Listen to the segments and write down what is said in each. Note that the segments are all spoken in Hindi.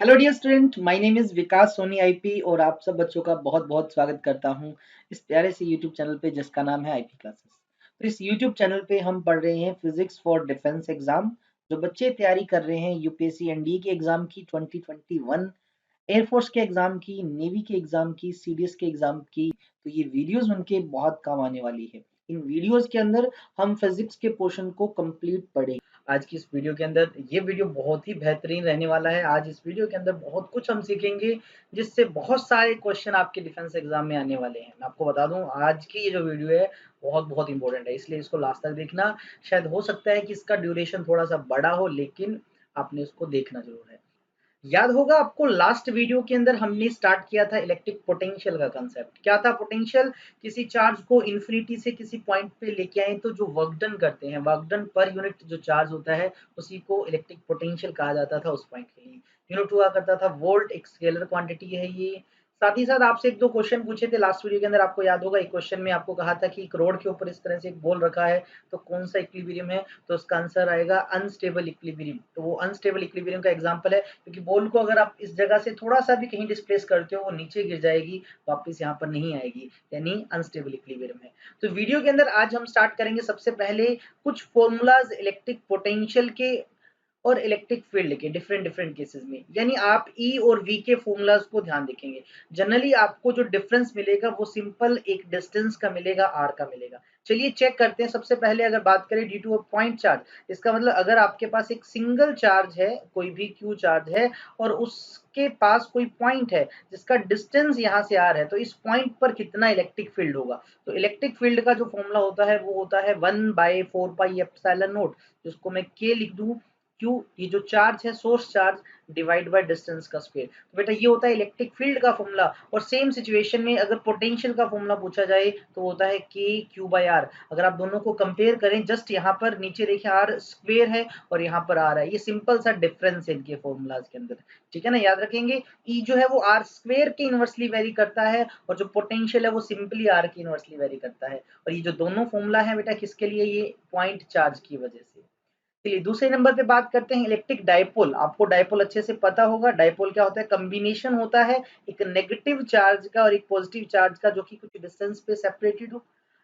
Hello dear student, my name is Vikas Soni IP और आप सब बच्चों का बहुत-बहुत स्वागत करता हूं इस प्यारे से यूट्यूब चैनल पे जिसका नाम है आईपी क्लासेस। तो इस यूट्यूब चैनल पे हम पढ़ रहे हैं फिजिक्स फॉर डिफेंस एग्जाम। जो बच्चे तैयारी कर रहे हैं यूपीएससी एनडीए के एग्जाम की 2021, एयरफोर्स के एग्जाम की, नेवी के एग्जाम की, सीडीएस के एग्जाम की, तो ये वीडियोस उनके बहुत काम आने वाली है। इन वीडियोस के अंदर हम फिजिक्स के पोर्शन को कंप्लीट पढ़ेंगे। आज की इस वीडियो के अंदर ये वीडियो बहुत ही बेहतरीन रहने वाला है। आज इस वीडियो के अंदर बहुत कुछ हम सीखेंगे जिससे बहुत सारे क्वेश्चन आपके डिफेंस एग्जाम में आने वाले हैं। मैं आपको बता दूं आज की ये जो वीडियो है बहुत बहुत इंपॉर्टेंट है, इसलिए इसको लास्ट तक देखना। शायद हो सकता है कि इसका ड्यूरेशन थोड़ा सा बड़ा हो, लेकिन आपने इसको देखना जरूर है। याद होगा आपको लास्ट वीडियो के अंदर हमने स्टार्ट किया था इलेक्ट्रिक पोटेंशियल का कंसेप्ट। क्या था पोटेंशियल? किसी चार्ज को इन्फिनिटी से किसी पॉइंट पे लेके आए तो जो वर्क डन करते हैं, वर्क डन पर यूनिट जो चार्ज होता है उसी को इलेक्ट्रिक पोटेंशियल कहा जाता था। उस पॉइंट के लिए यूनिट हुआ करता था वोल्ट, एक स्केलर क्वांटिटी है ये। साथ ही साथ आपसे एक दो क्वेश्चन पूछे थे लास्ट वीडियो के अंदर, आपको याद होगा। एक क्वेश्चन में आपको कहा था कि एक रोड के ऊपर इस तरह से एक बॉल रखा है तो कौन सा इक्विलिब्रियम है, तो उसका आंसर आएगा अनस्टेबल इक्विलिब्रियम। तो वो अनस्टेबल इक्विलिब्रियम का एग्जांपल है, क्योंकि बॉल को अगर आप इस जगह से थोड़ा सा भी कहीं डिस्प्लेस करते हो वो नीचे गिर जाएगी, वापस यहाँ पर नहीं आएगी, यानी अनस्टेबल इक्विलिब्रियम है। तो वीडियो के अंदर आज हम स्टार्ट करेंगे सबसे पहले कुछ फॉर्मूलाज इलेक्ट्रिक पोटेंशियल के और इलेक्ट्रिक फील्ड के डिफरेंट डिफरेंट केसेस में। यानी आप ई और वी के फॉर्मूलाज को ध्यान देखेंगे। जनरली आपको जो डिफरेंस मिलेगा वो सिंपल एक डिस्टेंस का मिलेगा, आर का मिलेगा। चलिए चेक करते हैं। सबसे पहले अगर बात करें due to a point charge, इसका मतलब अगर आपके पास एक सिंगल चार्ज है, कोई भी क्यू चार्ज है और उसके पास कोई पॉइंट है जिसका डिस्टेंस यहाँ से आर है, तो इस पॉइंट पर कितना इलेक्ट्रिक फील्ड होगा। तो इलेक्ट्रिक फील्ड का जो फॉर्मूला होता है वो होता है 1/4πε0, जिसको मैं के लिख दूं क्यू, ये जो चार्ज है source charge, divide by distance का स्क्वायर। तो बेटा ये होता है इलेक्ट्रिक फील्ड का फॉर्मूला। और सेम सिचुएशन में अगर पोटेंशियल का फॉर्मूला पूछा जाए तो होता है के क्यू बाय आर। अगर आप दोनों को कंपेयर करें, जस्ट यहाँ पर नीचे देखिए आर स्क्वेयर है और यहाँ पर आर है, ये सिंपल सा डिफरेंस है इनके फॉर्मूलाज के अंदर। ठीक है ना, याद रखेंगे। ई जो है वो आर स्क्वेयर के इनवर्सली वेरी करता है और जो पोटेंशियल है वो सिंपली आर की इनवर्सली वेरी करता है। और ये जो दोनों फॉर्मूला है बेटा किसके लिए, ये पॉइंट चार्ज की वजह से। चलिए दूसरे नंबर पे बात करते हैं इलेक्ट्रिक डायपोल। आपको डायपोल अच्छे से पता होगा। डायपोल क्या होता है? कॉम्बिनेशन होता है एक नेगेटिव चार्ज का और एक पॉजिटिव चार्ज का, जो कि कुछ डिस्टेंस पे सेपरेटेड हो।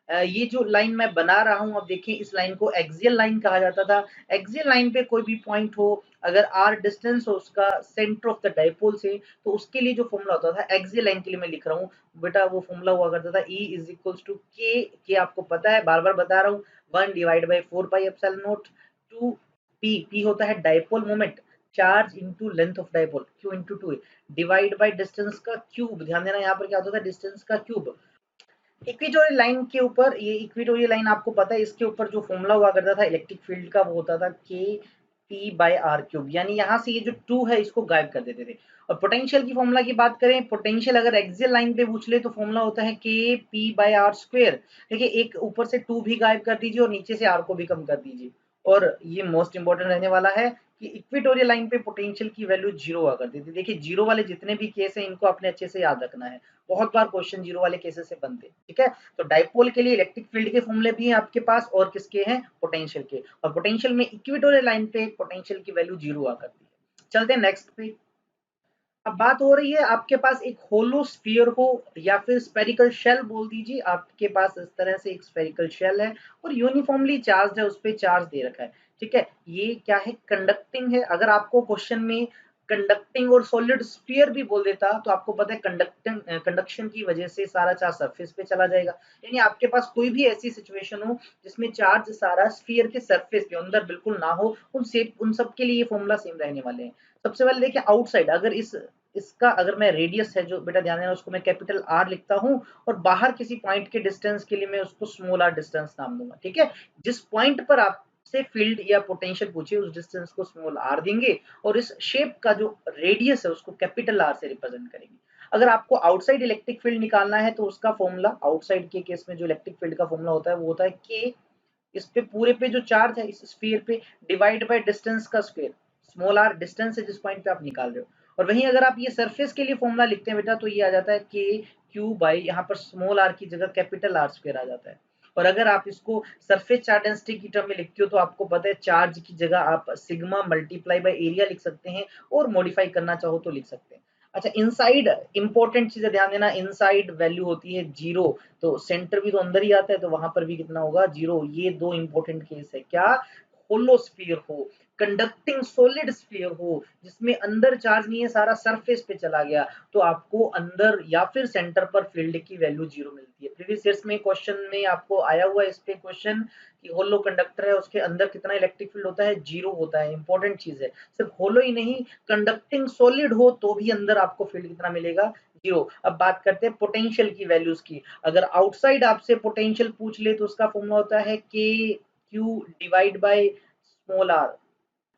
ये जो लाइन मैं बना रहा हूं, अब देखिए इस लाइन को एक्सियल लाइन कहा जाता था। एक्सियल लाइन पे कोई भी पॉइंट हो, अगर आर डिस्टेंस हो उसका सेंटर ऑफ द डायपोल से, तो उसके लिए जो फॉर्मूला होता था एक्सियल लाइन के लिए मैं लिख रहा हूँ बेटा, वो फॉर्मूला हुआ करता था E इज इक्वल्स टू के आपको पता है, बार बार बता रहा हूँ, 1/4πε0 टू पी होता है dipole moment, charge into length of dipole, Q into 2 divide by distance का क्यूब। ध्यान देना यहाँ पर क्या होता है, डिस्टेंस का क्यूब। इक्वेटोरियल लाइन के ऊपर, ये इक्वेटोरियल लाइन आपको पता है, इसके ऊपर जो फॉर्मूला हुआ करता था इलेक्ट्रिक फील्ड का वो होता था के पी बाय आर क्यूब। यानी यहाँ से ये जो 2 है इसको गायब कर देते थे। और पोटेंशियल की फॉर्मूला की बात करें, पोटेंशियल अगर एक्सियल लाइन पे पूछ ले तो फॉर्मूला होता है के पी बाय आर स्क्वायर। देखिए एक ऊपर से 2 भी गायब कर दीजिए और नीचे से आर को भी कम कर दीजिए। और ये मोस्ट इंपॉर्टेंट रहने वाला है कि इक्वेटोरियल लाइन पे पोटेंशियल की वैल्यू जीरो हुआ करती थी। देखिए जीरो वाले जितने भी केस हैं इनको आपने अच्छे से याद रखना है, बहुत बार क्वेश्चन जीरो वाले केसेस से बनते हैं। ठीक है, तो डायपोल के लिए इलेक्ट्रिक फील्ड के फॉर्मूले भी हैं आपके पास, और किसके हैं, पोटेंशियल के। और पोटेंशियल में इक्वेटोरियल लाइन पे पोटेंशियल की वैल्यू जीरो हुआ करती है। चलते हैं नेक्स्ट पे। अब बात हो रही है आपके पास एक होलो स्फीयर हो या फिर स्फेरिकल शेल बोल दीजिए। आपके पास इस तरह से एक स्फेरिकल शेल है और यूनिफॉर्मली चार्ज है, उस पर चार्ज दे रखा है। ठीक है, ये क्या है, कंडक्टिंग है। अगर आपको क्वेश्चन में कंडक्टिंग और सॉलिड स्फीयर भी बोल देता तो आपको पता है कंडक्टिंग कंडक्शन की वजह से सारा चार्ज सरफेस पे चला जाएगा। यानी आपके पास कोई भी ऐसी सिचुएशन हो जिसमें चार्ज सारा स्फीयर के सरफेस पे, अंदर बिल्कुल ना हो, उन सब के लिए ये फॉर्मूला सेम रहने वाले हैं। सबसे पहले देखिए आउटसाइड, अगर इसका अगर मैं रेडियस है जो बेटा ध्यान देना, उसको मैं कैपिटल आर लिखता हूं और बाहर किसी पॉइंट के डिस्टेंस के लिए मैं उसको स्मॉल आर डिस्टेंस नाम दूंगा। ठीक है, जिस पॉइंट पर आपसे फील्ड या पोटेंशियल पूछे उस डिस्टेंस को स्मॉल आर देंगे और इस शेप का जो रेडियस है उसको कैपिटल आर से रिप्रेजेंट करेंगे। अगर आपको आउटसाइड इलेक्ट्रिक फील्ड निकालना है तो उसका फॉर्मूला, आउटसाइड के केस में जो इलेक्ट्रिक फील्ड का फॉर्मूला होता है वो होता है के, इस पे पूरे पे जो चार्ज है इस स्फीयर पे, डिवाइड बाय डिस्टेंस का स्क्वायर। स्मॉल आर डिस्टेंस है जिस पॉइंट पे आप निकाल रहे हो। और वहीं अगर आप ये सरफेस के लिए फॉर्मूला लिखते हैं बेटा तो ये आ जाता है के क्यू बाई, यहाँ पर स्मॉल आर की जगह कैपिटल आर स्क्वायर आ जाता है। और अगर आप इसको सरफेस चार्ज डेंसिटी की टर्म में लिखते हो तो आपको पता है चार्ज की जगह आप सिग्मा मल्टीप्लाई बाय एरिया लिख सकते हैं और मॉडिफाई करना चाहो तो लिख सकते हैं। अच्छा, इनसाइड इंपॉर्टेंट चीजें ध्यान देना, इनसाइड वैल्यू होती है 0, तो सेंटर भी तो अंदर ही आता है तो वहां पर भी कितना होगा 0। ये दो इंपॉर्टेंट केस है, क्या होलोस्फीयर हो, कंडक्टिंग सॉलिड स्फीयर हो जिसमें अंदर चार्ज नहीं है, सारा सरफेस पे चला गया, तो आपको अंदर या फिर सेंटर पर फील्ड की वैल्यू 0 मिलती है। प्रीवियस ईयर्स में क्वेश्चन में आपको आया हुआ है इस पे क्वेश्चन कि होलो कंडक्टर है उसके अंदर कितना इलेक्ट्रिक फील्ड होता है, 0 होता है। इंपॉर्टेंट चीज है, सिर्फ होलो ही नहीं, कंडक्टिंग सॉलिड हो तो भी अंदर आपको फील्ड कितना मिलेगा, 0। अब बात करते हैं पोटेंशियल की वैल्यूज की। अगर आउटसाइड आपसे पोटेंशियल पूछ ले तो उसका फॉर्मूला होता है k q divide by small r.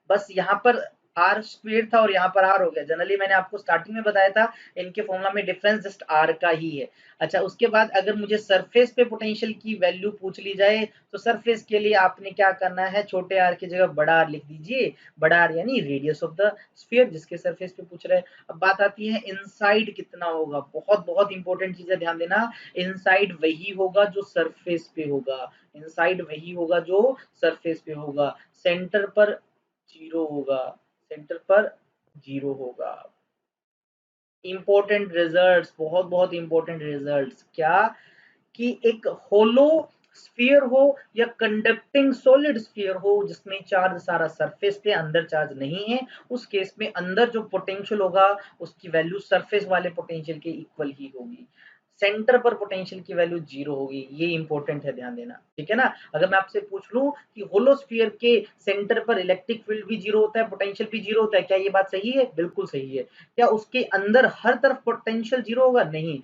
बस यहाँ पर आर स्क्वेयर था और यहाँ पर आर हो गया। जनरली मैंने आपको स्टार्टिंग में बताया था इनके फॉर्मूला में डिफरेंस जस्ट आर का ही है। अच्छा, उसके बाद अगर मुझे सरफेस पे पोटेंशियल की वैल्यू पूछ ली जाए तो सरफेस के लिए आपने क्या करना है, छोटे आर की जगह बड़ा आर लिख दीजिए। बड़ा आर यानी रेडियस ऑफ द स्फीयर जिसके सरफेस पे पूछ रहे हैं। अब बात आती है इनसाइड कितना होगा, बहुत बहुत इंपॉर्टेंट चीज है, ध्यान देना। इनसाइड वही होगा जो सरफेस पे होगा, इनसाइड वही होगा जो सरफेस पे होगा। सेंटर पर 0 होगा, सेंटर पर 0 होगा। इंपॉर्टेंट रिजल्ट्स, बहुत बहुत इंपॉर्टेंट रिजल्ट्स, क्या कि एक होलो स्फीयर हो या कंडक्टिंग सॉलिड स्फीयर हो जिसमें चार्ज सारा सरफेस पे, अंदर चार्ज नहीं है, उस केस में अंदर जो पोटेंशियल होगा उसकी वैल्यू सरफेस वाले पोटेंशियल के इक्वल ही होगी। सेंटर पर पोटेंशियल की वैल्यू 0 होगी, ये इंपॉर्टेंट है, ध्यान देना, ठीक है ना। अगर मैं आपसे पूछ लूं कि होलोस्फीयर के सेंटर पर इलेक्ट्रिक फील्ड भी 0 होता है, पोटेंशियल भी 0 होता है, क्या ये बात सही है? बिल्कुल सही है। क्या उसके अंदर हर तरफ पोटेंशियल 0 होगा? नहीं,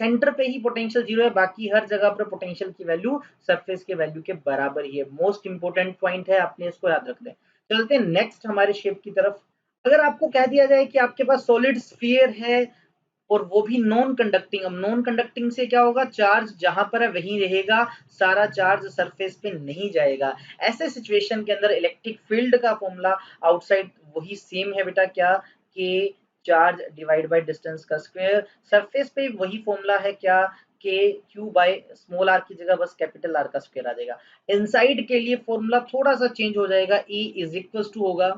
सेंटर पे ही पोटेंशियल 0 है, बाकी हर जगह पर पोटेंशियल की वैल्यू सरफेस के वैल्यू के बराबर ही है। मोस्ट इंपोर्टेंट पॉइंट है, आपने इसको याद रख लें। चलते हैं नेक्स्ट हमारे शेप की तरफ। अगर आपको कह दिया जाए कि आपके पास सॉलिड स्फीयर है और वो भी नॉन कंडक्टिंग, अब नॉन कंडक्टिंग से क्या होगा, चार्ज जहां पर है वहीं रहेगा, सारा चार्ज सरफेस पे नहीं जाएगा। ऐसे सिचुएशन के अंदर इलेक्ट्रिक फील्ड का फॉर्मूला आउटसाइड वही सेम है बेटा, क्या के चार्ज डिवाइड बाय डिस्टेंस का स्क्वायर। सरफेस पे वही फॉर्मूला है, क्या के क्यू बाय स्मॉल आर की जगह बस कैपिटल आर का स्क्वायर आ जाएगा। इनसाइड के लिए फॉर्मूला थोड़ा सा चेंज हो जाएगा, E इज इक्वल टू होगा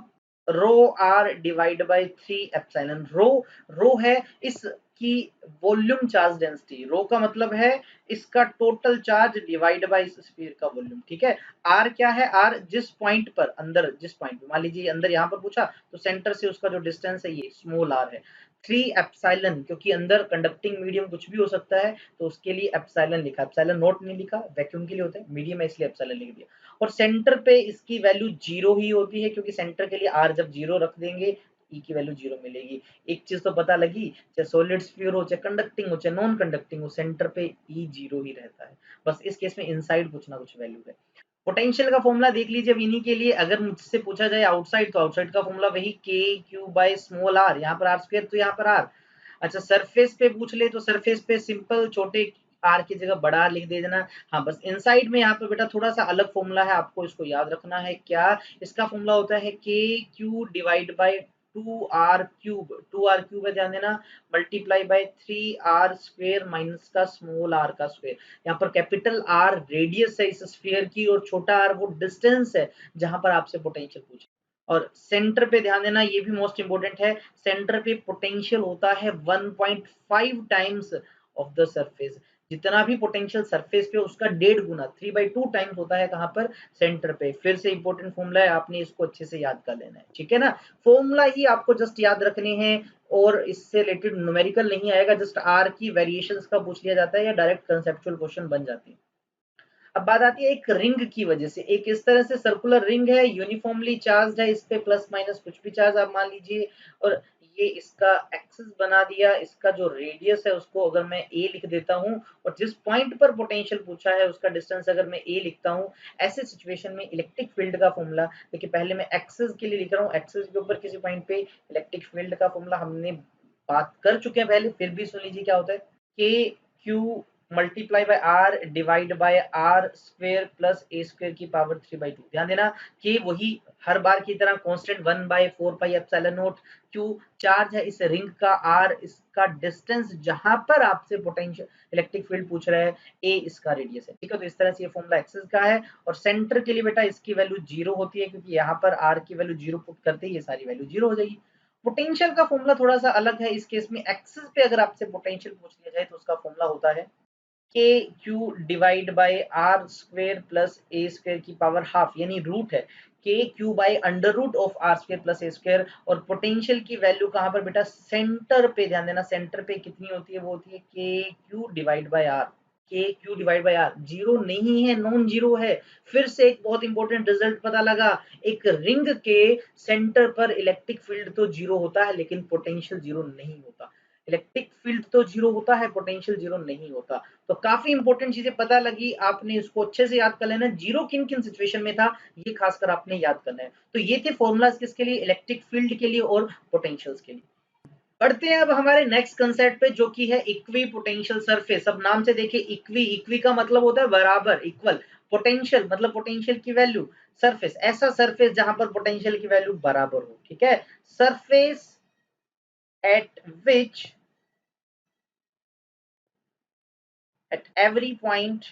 रो आर डिवाइड बाय 3 एप्सिलॉन। रो है इसकी वॉल्यूम चार्ज डेंसिटी, रो का मतलब है इसका टोटल चार्ज डिवाइड बाय इस स्फीयर का वॉल्यूम, ठीक है। आर क्या है, आर जिस पॉइंट पर अंदर, जिस पॉइंट मान लीजिए अंदर यहाँ पर पूछा तो सेंटर से उसका जो डिस्टेंस है ये स्मॉल आर है। 3 एप्सिलॉन, क्योंकि अंदर कंडक्टिंग मीडियम कुछ भी हो सकता है तो उसके लिए एप्सिलॉन लिखा, एप्सिलॉन नोट नहीं लिखा, वैक्यूम के लिए होता है, मीडियम है इसलिए एप्सिलॉन लिख दिया। और सेंटर पे इसकी वैल्यू 0 ही होती है क्योंकि सेंटर के लिए आर जब 0 रख देंगे ई की वैल्यू 0 मिलेगी। एक चीज तो पता लगी, चाहे सॉलिड स्फीयर हो, चाहे कंडक्टिंग हो, चाहे नॉन कंडक्टिंग हो, सेंटर पे ई 0 ही रहता है। बस इस केस में इनसाइड कुछ ना कुछ वैल्यू है। पोटेंशियल का फॉर्मूला देख लीजिए अब इन्हीं के लिए। अगर मुझसे पूछा जाए आउटसाइड तो आउटसाइड का फॉर्मूला वही के क्यू बाय स्मॉल आर, यहाँ पर आर स्क्वायर तो यहाँ पर आर। अच्छा, सरफेस पे पूछ ले तो सरफेस पे सिंपल छोटे आर की जगह बड़ा आर लिख दे देना। हाँ, बस इनसाइड में यहाँ पे बेटा थोड़ा सा अलग फॉर्मूला है, आपको इसको याद रखना है, क्या इसका फॉर्मूला होता है k q divide by 2 r cube है, ध्यान देना, multiply by 3 r square minus का स्मॉल आर का स्क्वेयर। यहाँ पर कैपिटल आर रेडियस है इस स्फीयर की और छोटा आर वो डिस्टेंस है जहां पर आपसे पोटेंशियल पूछे। और सेंटर पे ध्यान देना, ये भी मोस्ट इंपोर्टेंट है, सेंटर पे पोटेंशियल होता है 1.5 टाइम्स ऑफ द सरफेस। जितना भी पोटेंशियल सरफेस पे उसका 1.5 गुना 3/2 टाइम्स होता है कहां पर, सेंटर पे। फिर से इंपॉर्टेंट फॉर्मूला है, आपने इसको अच्छे से याद कर लेना है, ठीक है ना। फॉर्मूला ही आपको जस्ट याद रखने हैं और इससे रिलेटेड न्यूमेरिकल नहीं आएगा, जस्ट आर की वेरिएशंस का पूछ लिया जाता है या डायरेक्ट कंसेप्चुअल क्वेश्चन बन जाती है। अब बात आती है एक रिंग की वजह से, एक इस तरह से सर्कुलर रिंग है, यूनिफॉर्मली चार्ज है, इस पे प्लस माइनस कुछ भी चार्ज आप मान लीजिए, और ये इसका एक्सिस बना दिया, इसका जो रेडियस है उसको अगर मैं ए लिख देता हूं और जिस पॉइंट पर पोटेंशियल पूछा है उसका डिस्टेंस अगर मैं ए लिखता हूं, ऐसे सिचुएशन में इलेक्ट्रिक फील्ड का फॉर्मूला, देखिए पहले मैं एक्सिस के लिए लिख रहा हूँ, एक्सिस के ऊपर किसी पॉइंट पे इलेक्ट्रिक फील्ड का फॉर्मूला हमने बात कर चुके हैं पहले, फिर भी सुन लीजिए क्या होता है, k q multiply by r divide by r square plus a square की पावर 3/2। ध्यान देना कि वही हर बार की तरह constant 1/4 pi epsilon nought q charge है इस रिंग का, आर इसका डिस्टेंस जहां पर आपसे पोटेंशियल इलेक्ट्रिक फील्ड पूछ रहा है, ए इसका रेडियस है। ठीक है, तो इस तरह से ये फॉर्मूला एक्सिस का है और सेंटर के लिए बेटा इसकी वैल्यू 0 होती है क्योंकि यहाँ पर आर की वैल्यू 0 पुट करते ही ये सारी वैल्यू 0 हो जाएगी। पोटेंशियल का फॉर्मूला थोड़ा सा अलग है, इस केस में एक्सिस पे अगर आपसे पोटेंशियल पूछ लिया जाए तो उसका फॉर्मूला होता है k q divide by r square plus a square की पावर हाफ, यानी रूट है k q by under root of r square plus a square. और पोटेंशियल की वैल्यू कहां पर बेटा, सेंटर पे। ध्यान देना सेंटर पे कितनी होती है, वो होती है k q divide by r. K q divide by r zero नहीं है, नॉन जीरो है। फिर से एक बहुत इंपॉर्टेंट रिजल्ट पता लगा, एक रिंग के सेंटर पर इलेक्ट्रिक फील्ड तो जीरो होता है लेकिन पोटेंशियल जीरो नहीं होता। इलेक्ट्रिक फील्ड तो जीरो होता है, पोटेंशियल जीरो नहीं होता। तो काफी इंपॉर्टेंट चीजें पता लगी, आपने इसको अच्छे से याद कर लेना। जीरो किन किन सिचुएशन में था ये खासकर आपने याद करना है। तो ये थे फॉर्मूलाज किसके लिए, इलेक्ट्रिक फील्ड के लिए और पोटेंशियल्स के लिए। बढ़ते हैं अब हमारे नेक्स्ट कंसेप्ट पे जो कि है इक्वी पोटेंशियल सरफेस। अब नाम से देखिए इक्वी, इक्वी का मतलब होता है बराबर, इक्वल। पोटेंशियल मतलब पोटेंशियल की वैल्यू, सरफेस ऐसा सरफेस जहां पर पोटेंशियल की वैल्यू बराबर हो। ठीक है, surface at which at every point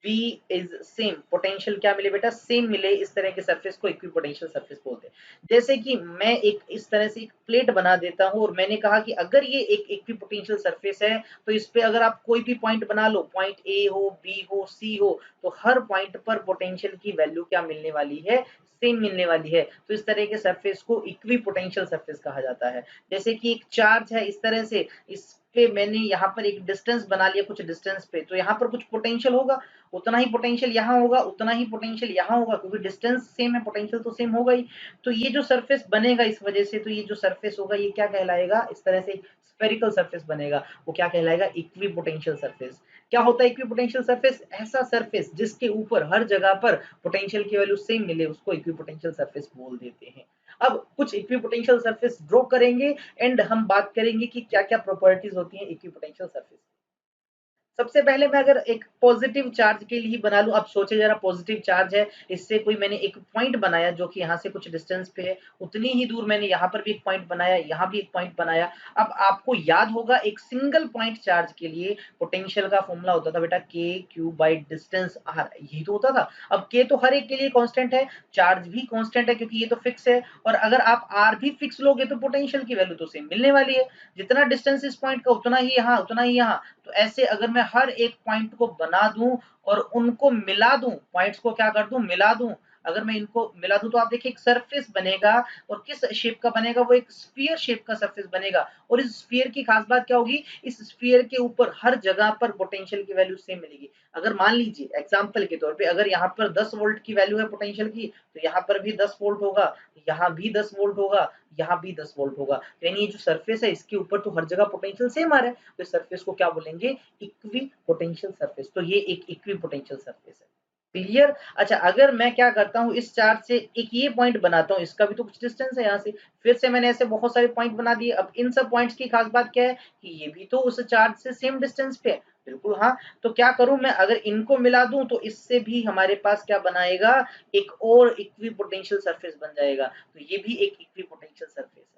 V is same, potential क्या मिले बेटा, सेम मिले, इस तरह के सरफेस को इक्विपोटेंशियल सरफेस बोलते हैं। जैसे कि मैं एक इस तरह से एक प्लेट बना देता हूं और मैंने कहा कि अगर ये एक इक्विपोटेंशियल सरफेस है तो इस पे अगर आप कोई भी पॉइंट बना लो, पॉइंट ए हो, बी हो, सी हो, तो हर पॉइंट पर पोटेंशियल की वैल्यू क्या मिलने वाली है, सेम मिलने वाली है। तो इस तरह के सरफेस को इक्विपोटेंशियल सरफेस कहा जाता है। जैसे कि एक चार्ज है इस तरह से, इस पे मैंने यहाँ पर एक डिस्टेंस बना लिया कुछ डिस्टेंस पे, तो यहाँ पर कुछ पोटेंशियल होगा, उतना ही पोटेंशियल यहाँ होगा, उतना ही पोटेंशियल यहाँ होगा, क्योंकि डिस्टेंस सेम है, पोटेंशियल तो सेम होगा ही। तो ये जो सरफेस बनेगा इस वजह से, तो ये जो सरफेस होगा ये क्या कहलाएगा, इस तरह से स्फेरिकल सरफेस बनेगा, वो क्या कहलाएगा, इक्विपोटेंशियल सरफेस। क्या होता है इक्विपोटेंशियल सरफेस, ऐसा सरफेस जिसके ऊपर हर जगह पर पोटेंशियल की वैल्यू सेम मिले उसको इक्विपोटेंशियल सरफेस बोल देते हैं। अब कुछ इक्विपोटेंशियल सरफेस ड्रॉ करेंगे एंड हम बात करेंगे कि क्या क्या प्रॉपर्टीज होती हैं इक्विपोटेंशियल सरफेस। सबसे पहले मैं अगर एक पॉजिटिव चार्ज के लिए बना लूं, आप सोचे जरा, पॉजिटिव चार्ज है, इससे कोई मैंने एक पॉइंट बनाया जो कि यहाँ से कुछ डिस्टेंस पे है, उतनी ही दूर मैंने यहाँ पर भी एक पॉइंट बनाया, यहाँ भी एक पॉइंट बनाया। अब आपको याद होगा एक सिंगल पॉइंट चार्ज के लिए पोटेंशियल का फॉर्मूला होता था बेटा के क्यू बाई डिस्टेंस आर, यही तो होता था। अब के तो हर एक के लिए कांस्टेंट है, चार्ज भी कांस्टेंट है क्योंकि ये तो फिक्स है, और अगर आप आर भी फिक्स लोगे तो पोटेंशियल की वैल्यू तो सेम मिलने वाली है। जितना डिस्टेंस इस पॉइंट का उतना ही यहाँ, उतना ही यहाँ। तो ऐसे अगर मैं हर एक पॉइंट को बना दूं और उनको मिला दूं, पॉइंट्स को क्या कर दूं, मिला दूं, अगर मैं इनको मिला दूं तो आप देखिए एक सरफेस बनेगा, और किस शेप का बनेगा, वो एक स्फीयर शेप का सरफेस बनेगा। और इस स्फीयर की खास बात क्या होगी, इस स्फीयर के ऊपर हर जगह पर पोटेंशियल की वैल्यू सेम मिलेगी। अगर मान लीजिए एग्जांपल के तौर पे अगर यहाँ पर 10 वोल्ट की वैल्यू है पोटेंशियल की, तो यहाँ पर भी 10 वोल्ट होगा, यहाँ भी 10 वोल्ट होगा, यहाँ भी 10 वोल्ट होगा। यानी ये जो सरफेस है इसके ऊपर तो हर जगह पोटेंशियल सेम आ रहा है, तो इस सरफेस को क्या बोलेंगे, इक्वी पोटेंशियल सरफेस। तो ये एक इक्वी पोटेंशियल सरफेस है। क्लियर। अच्छा, अगर मैं क्या करता हूँ, इस चार्ज से एक ये पॉइंट बनाता हूँ, इसका भी तो कुछ डिस्टेंस है यहाँ से, फिर से मैंने ऐसे बहुत सारे पॉइंट बना दिए। अब इन सब पॉइंट्स की खास बात क्या है कि ये भी तो उस चार्ज से सेम डिस्टेंस पे है, बिल्कुल हाँ। तो क्या करूं मैं, अगर इनको मिला दूं तो इससे भी हमारे पास क्या बनाएगा, एक और इक्वी पोटेंशियल सरफेस बन जाएगा। तो ये भी एक इक्वी पोटेंशियल सरफेस है।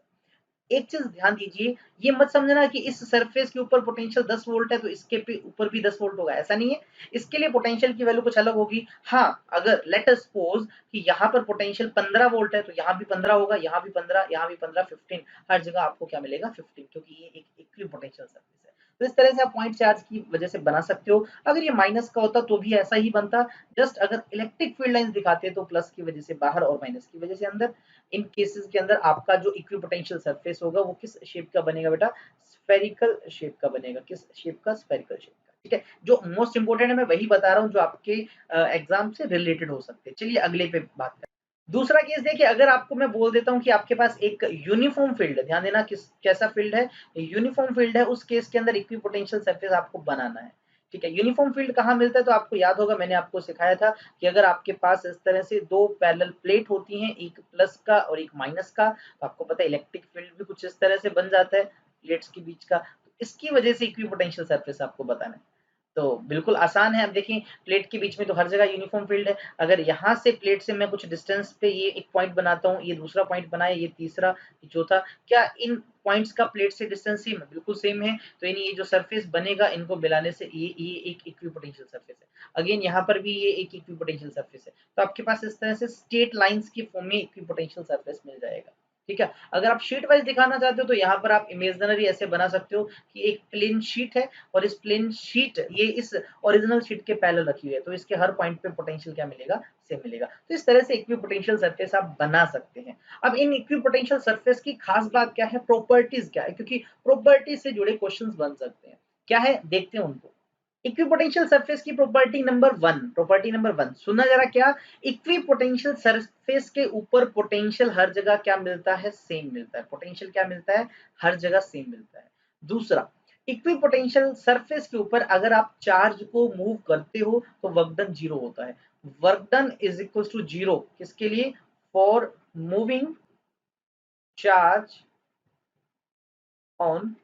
एक चीज ध्यान दीजिए, ये मत समझना कि इस सरफेस के ऊपर पोटेंशियल 10 वोल्ट है तो इसके ऊपर भी 10 वोल्ट होगा, ऐसा नहीं है। इसके लिए पोटेंशियल की वैल्यू कुछ अलग होगी। हाँ, अगर लेट अस सपोज कि यहाँ पर पोटेंशियल 15 वोल्ट है तो यहाँ भी 15 होगा, यहाँ भी 15, यहाँ भी 15, 15, हर जगह आपको क्या मिलेगा, 15, क्योंकि ये एक इक्वी पोटेंशियल सरफेस है। तो इस तरह से आप पॉइंट चार्ज की वजह से बना सकते हो। अगर ये माइनस का होता तो भी ऐसा ही बनता, जस्ट अगर इलेक्ट्रिक फील्ड लाइंस दिखाते तो प्लस की वजह से बाहर और माइनस की वजह से अंदर। इन केसेस के अंदर आपका जो इक्विपोटेंशियल सरफेस होगा वो किस शेप का बनेगा बेटा, स्फेरिकल शेप का बनेगा। किस शेप का, स्फेरिकल शेप का। ठीक है, जो मोस्ट इंपोर्टेंट है मैं वही बता रहा हूँ जो आपके एग्जाम से रिलेटेड हो सकते हैं। चलिए अगले पे बात करें। दूसरा केस देखिए, अगर आपको मैं बोल देता हूँ कि आपके पास एक यूनिफॉर्म फील्ड है, ध्यान देना किस कैसा फील्ड है, यूनिफॉर्म फील्ड है, उस केस के अंदर इक्विपोटेंशियल सरफेस आपको बनाना है। ठीक है, यूनिफॉर्म फील्ड कहाँ मिलता है, तो आपको याद होगा मैंने आपको सिखाया था कि अगर आपके पास इस तरह से दो पैरेलल प्लेट होती हैं, एक प्लस का और एक माइनस का, तो आपको पता है इलेक्ट्रिक फील्ड भी कुछ इस तरह से बन जाता है प्लेट्स के बीच का। इसकी वजह से इक्विपोटेंशियल सरफेस आपको बताना है। तो बिल्कुल आसान है। अब देखिए प्लेट के बीच में तो हर जगह यूनिफॉर्म फील्ड है। अगर यहाँ से प्लेट से मैं कुछ डिस्टेंस पे ये एक पॉइंट बनाता हूँ, ये दूसरा पॉइंट बनाया, ये तीसरा, ये चौथा, क्या इन पॉइंट्स का प्लेट से डिस्टेंस सेम है? बिल्कुल सेम है। तो यानी ये जो सरफेस बनेगा इनको मिलाने से ये एक इक्विपोटेंशियल सरफेस है। अगेन यहाँ पर भी ये एक इक्विपोटेंशियल सरफेस है। तो आपके पास इस तरह से स्ट्रेट लाइंस की फॉर्म में इक्विपोटेंशियल सरफेस मिल जाएगा। ठीक है। अगर आप शीट वाइज दिखाना चाहते हो तो यहाँ पर आप इमेजिनरी ऐसे बना सकते हो कि एक प्लेन शीट है और इस प्लेन शीट ये इस ओरिजिनल शीट के पैरेलल रखी हुई है, तो इसके हर पॉइंट पे पोटेंशियल क्या मिलेगा? सेम मिलेगा। तो इस तरह से इक्विपोटेंशियल सरफेस आप बना सकते हैं। अब इन इक्विपोटेंशियल सरफेस की खास बात क्या है, प्रॉपर्टीज क्या है, क्योंकि प्रॉपर्टीज से जुड़े क्वेश्चंस बन सकते हैं। क्या है देखते हैं उनको। इक्विपोटेंशियल सरफेस की प्रॉपर्टी नंबर 1, प्रॉपर्टी नंबर 1 सुनना जरा क्या। इक्विपोटेंशियल सरफेस के ऊपर पोटेंशियल हर जगह क्या मिलता है? सेम मिलता है। पोटेंशियल क्या मिलता है? हर जगह सेम मिलता है। दूसरा, इक्विपोटेंशियल सरफेस के ऊपर अगर आप चार्ज को मूव करते हो तो वर्क डन जीरो होता है। Work done is equal to zero किसके लिए? For moving charge on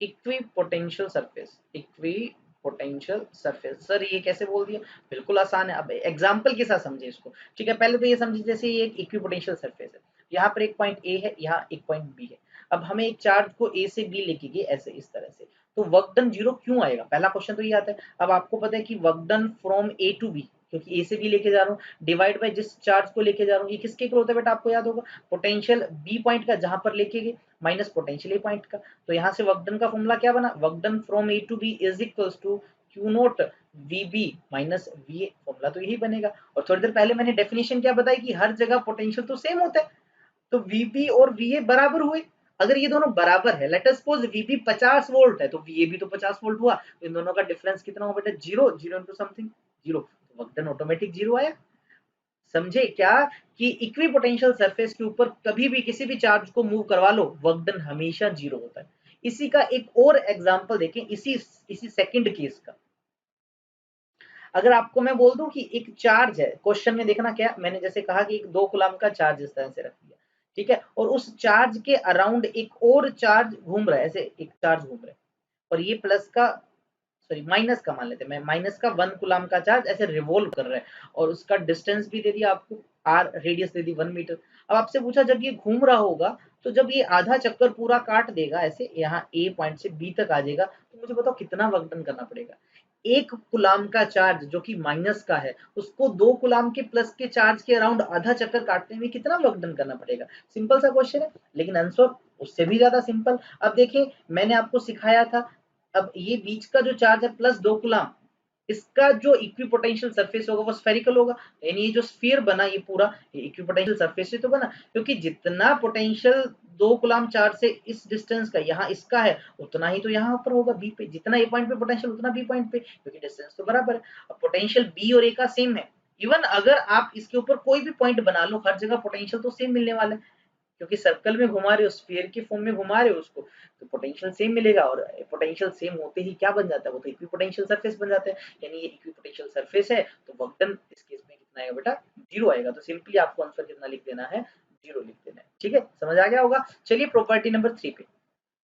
equipotential surface. Equipotential surface, sir ये कैसे बोल दिया? बिल्कुल आसान है। अब एग्जांपल के साथ समझिए इसको। ठीक है, पहले तो ये समझिए जैसे ये एक इक्विपोटेंशियल सरफेस है, यहाँ पर एक पॉइंट ए है, यहाँ एक पॉइंट बी है। अब हमें एक चार्ज को ए से बी लेके गए ऐसे इस तरह से, तो वर्क डन जीरो क्यों आएगा? पहला क्वेश्चन तो ये आता है। अब आपको पता है कि work done from a to b, क्योंकि ए से बी लेके जा रहा हूँ, डिवाइड बाय जिस चार्ज को लेके जा रहा हूँ, ये किसके इक्वल होता है बेटा? आपको याद होगा, पोटेंशियल बी पॉइंट का जहां पर लेके गए माइनस पोटेंशियल ए पॉइंट का। तो यहाँ से वर्क डन का फॉर्मूला क्या बना? Work done from a to b is equal to q nought v b minus v a. Formula तो यही बनेगा। और थोड़ी देर पहले मैंने डेफिनेशन क्या बताई कि हर जगह पोटेंशियल तो सेम होता है, तो वीपी और वीए बराबर हुए। अगर ये दोनों बराबर है, let us suppose VP 50 volt है तो वीए भी तो 50 वोल्ट हुआ, तो इन दोनों का डिफरेंस कितना हुआ बेटा? Zero. Zero into something zero, तो वर्क डन ऑटोमेटिक जीरो आया। समझे क्या कि इक्विपोटेंशियल सरफेस के ऊपर कभी भी किसी भी चार्ज को मूव करवा लो, वर्क डन हमेशा जीरो होता है। इसी का एक और एग्जांपल देखें, इसी सेकंड केस का। अगर आपको मैं बोल दूं कि एक चार्ज है, क्वेश्चन में देखना क्या मैंने जैसे कहा कि एक 2 कूलम का चार्ज इस तरह से रख दिया, ठीक है, और उस चार्ज के अराउंड एक और चार्ज घूम रहा है, ऐसे एक चार्ज घूम रहा है, और ये प्लस का सॉरी माइनस का मान लेते हैं, मैं माइनस का 1 कूलम का चार्ज ऐसे रिवॉल्व कर रहा है, और उसका डिस्टेंस भी दे दिया आपको, आर रेडियस दे दी 1 मीटर। अब आपसे पूछा जब ये घूम रहा होगा तो जब ये आधा चक्कर पूरा काट देगा, ऐसे यहाँ ए पॉइंट से बी तक आ जाएगा, तो मुझे बताओ कितना वर्क डन करना पड़ेगा? 1 कूलम का चार्ज जो कि माइनस का है, उसको 2 कूलम के प्लस के चार्ज के अराउंड आधा चक्कर काटने में कितना वर्क डन करना पड़ेगा? सिंपल सा क्वेश्चन है, लेकिन आंसर उससे भी ज्यादा सिंपल। अब देखिए मैंने आपको सिखाया था, अब ये बीच का जो चार्ज है प्लस 2 कूलम, इसका जो इक्विपोटेंशियल सरफेस होगा वो स्फेरिकल होगा, यानी ये जो स्फीयर बना ये पूरा, ये इक्विपोटेंशियल सरफेस से तो बना, क्योंकि जितना पोटेंशियल 2 कूलम चार्ज से इस डिस्टेंस का यहाँ इसका है, उतना ही तो यहाँ पर होगा बी पे, जितना ए पॉइंट पे पोटेंशियल उतना बी पॉइंट पे, क्योंकि डिस्टेंस तो बराबर है। अब पोटेंशियल बी और ए का सेम है, इवन अगर आप इसके ऊपर कोई भी पॉइंट बना लो हर जगह पोटेंशियल तो सेम मिलने वाला है, क्योंकि सर्कल में घुमा रहे हो, स्फीयर की फॉर्म में घुमा रहे हो उसको, तो पोटेंशियल सेम मिलेगा, और पोटेंशियल सेम होते ही क्या बन जाता है? वो तो इक्विपोटेंशियल सरफेस बन जाता है। यानी ये इक्विपोटेंशियल सरफेस है, तो वर्क डन इस केस में कितना आएगा बेटा? जीरो आएगा। तो सिंपली आपको आंसर कितना लिख देना है? जीरो लिख देना है। ठीक है, समझ आ गया होगा। चलिए प्रॉपर्टी नंबर 3 पे।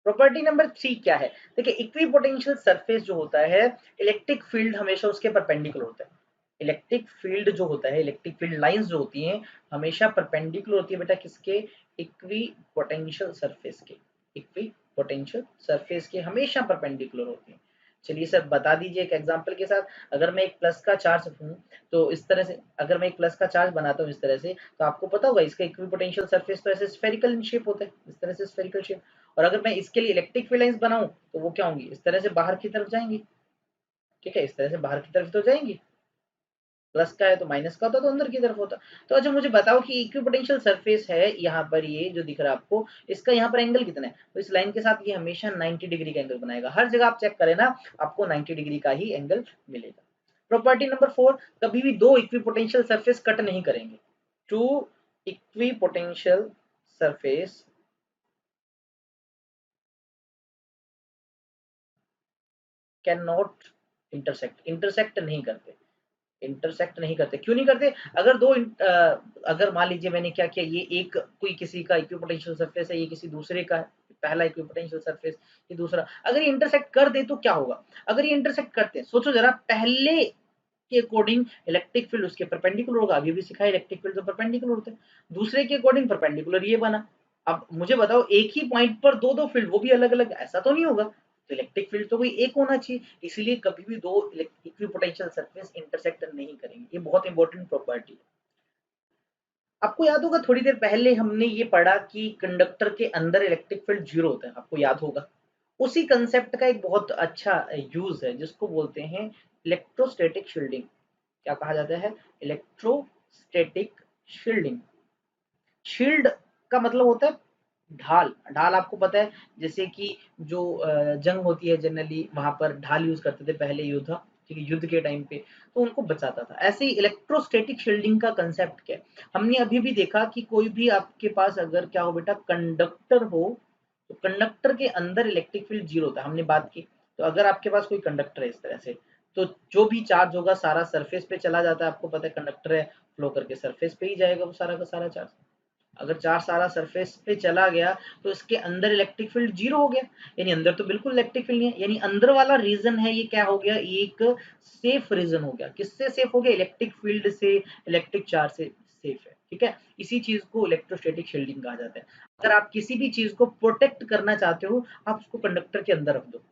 प्रॉपर्टी नंबर 3 क्या है? देखिए इक्विपोटेंशियल सरफेस जो होता है, इलेक्ट्रिक फील्ड हमेशा उसके परपेंडिकुलर होता है। इलेक्ट्रिक फील्ड जो होता है, इलेक्ट्रिक फील्ड लाइंस जो होती हैं, हमेशा परपेंडिकुलर होती है बेटा किसके? इक्विपोटेंशियल सरफेस के। इक्विपोटेंशियल सरफेस के हमेशा परपेंडिकुलर होती है। चलिए सर बता दीजिए एक एग्जांपल के साथ। अगर मैं एक प्लस का चार्ज हूँ तो इस तरह से, अगर मैं एक प्लस का चार्ज बनाता हूँ इस तरह से, तो आपको पता होगा इसका इक्विपोटेंशियल सरफेस तो ऐसे स्फेरिकल इन शेप होता है, इस तरह से स्फेरिकल शेप। और अगर मैं इसके लिए इलेक्ट्रिक फील्ड लाइंस बनाऊं तो वो क्या होंगी? इस तरह से बाहर की तरफ जाएंगी। ठीक है, इस तरह से बाहर की तरफ तो जाएंगी, प्लस का है तो माइनस का होता तो अंदर की तरफ होता। तो अच्छा मुझे बताओ कि इक्विपोटेंशियल सरफेस है यहाँ पर, ये जो दिख रहा है आपको, इसका यहाँ पर एंगल कितना है? तो इस लाइन के साथ ये हमेशा 90 डिग्री का एंगल बनाएगा, हर जगह आप चेक करें ना, आपको 90 डिग्री का ही एंगल मिलेगा। प्रॉपर्टी नंबर 4, कभी भी दो इक्विपोटेंशियल सरफेस कट नहीं करेंगे। Two equipotential surface cannot intersect, intersect नहीं करते। इंटरसेक्ट नहीं करते, क्यों नहीं करते? अगर अगर मान लीजिए मैंने क्या किया, ये एक कोई किसी का इक्विपोटेंशियल सरफेस है, ये किसी दूसरे का है, पहला इक्विपोटेंशियल सरफेस, ये दूसरा। अगर ये इंटरसेक्ट कर दे तो क्या होगा? अगर ये इंटरसेक्ट करते हैं, सोचो जरा, पहले के अकॉर्डिंग इलेक्ट्रिक फील्ड उसके परपेंडिकुलर होगा, अभी भी सिखाया इलेक्ट्रिक फील्ड तो परपेंडिकुलर होते हैं। दूसरे के अकॉर्डिंग परपेंडिकुलर ये बना। अब मुझे बताओ, एक ही पॉइंट पर दो दो फील्ड, वो भी अलग अलग, ऐसा तो नहीं होगा। तो इलेक्ट्रिक फील्ड तो कोई एक होना चाहिए, इसीलिए कभी भी दो इक्विपोटेंशियल सरफेस इंटरसेक्ट नहीं करेंगे। ये बहुत इंपॉर्टेंट प्रॉपर्टी है। आपको याद होगा थोड़ी देर पहले हमने ये पढ़ा कि कंडक्टर के अंदर इलेक्ट्रिक फील्ड जीरो होता है, आपको याद होगा। उसी कंसेप्ट का एक बहुत अच्छा यूज है जिसको बोलते हैं इलेक्ट्रोस्टैटिक शील्डिंग। क्या कहा जाता है? Electrostatic shielding. शील्ड का मतलब होता है ढाल। ढाल आपको पता है, जैसे कि जो जंग होती है जनरली, वहां पर ढाल यूज करते थे पहले योद्धा, ठीक है, युद्ध के टाइम पे, तो उनको बचाता था। ऐसे ही इलेक्ट्रोस्टैटिक शील्डिंग का कंसेप्ट क्या है? हमने अभी भी देखा कि कोई भी आपके पास अगर क्या हो बेटा, कंडक्टर हो, तो कंडक्टर के अंदर इलेक्ट्रिक फील्ड जीरो होता है, हमने बात की। तो अगर आपके पास कोई कंडक्टर है इस तरह से, तो जो भी चार्ज होगा सारा सरफेस पे चला जाता है। आपको पता है कंडक्टर है, फ्लो करके सरफेस पे ही जाएगा वो सारा का सारा चार्ज। अगर चार्ज सारा सरफेस पे चला गया तो इसके अंदर इलेक्ट्रिक फील्ड जीरो हो गया, यानी अंदर तो बिल्कुल इलेक्ट्रिक फील्ड नहीं है। यानी अंदर वाला रीजन है ये क्या हो गया, एक सेफ रीजन हो गया। किससे सेफ हो गया? इलेक्ट्रिक फील्ड से, इलेक्ट्रिक चार्ज से सेफ है, ठीक है। इसी चीज को इलेक्ट्रोस्टैटिक शील्डिंग कहा जाता है। अगर आप किसी भी चीज को प्रोटेक्ट करना चाहते हो, आप उसको कंडक्टर के अंदर रख दो।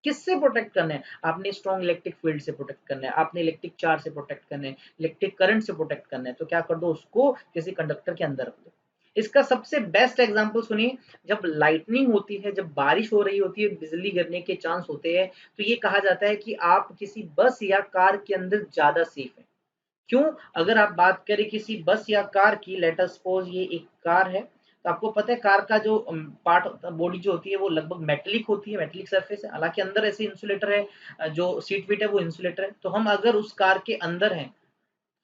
किससे प्रोटेक्ट करना है? आपने स्ट्रॉन्ग इलेक्ट्रिक फील्ड से प्रोटेक्ट करना है, आपने इलेक्ट्रिक चार्ज से प्रोटेक्ट करना है, इलेक्ट्रिक करंट से प्रोटेक्ट करना है, तो क्या कर दो, उसको किसी कंडक्टर के अंदर रख दो। इसका सबसे बेस्ट एग्जांपल सुनिए, जब लाइटनिंग होती है, जब बारिश हो रही होती है, बिजली गिरने के चांस होते हैं, तो ये कहा जाता है कि आप किसी बस या कार के अंदर ज्यादा सेफ है। क्यों? अगर आप बात करें किसी बस या कार की, लेट अस सपोज ये एक कार है, तो आपको पता है कार का जो पार्ट बॉडी जो होती है वो लगभग मेटेलिक होती है, मेटेलिक सरफेस है, हालांकि अंदर ऐसे इंसुलेटर है, जो सीट वीट है वो इंसुलेटर है। तो हम अगर उस कार के अंदर हैं,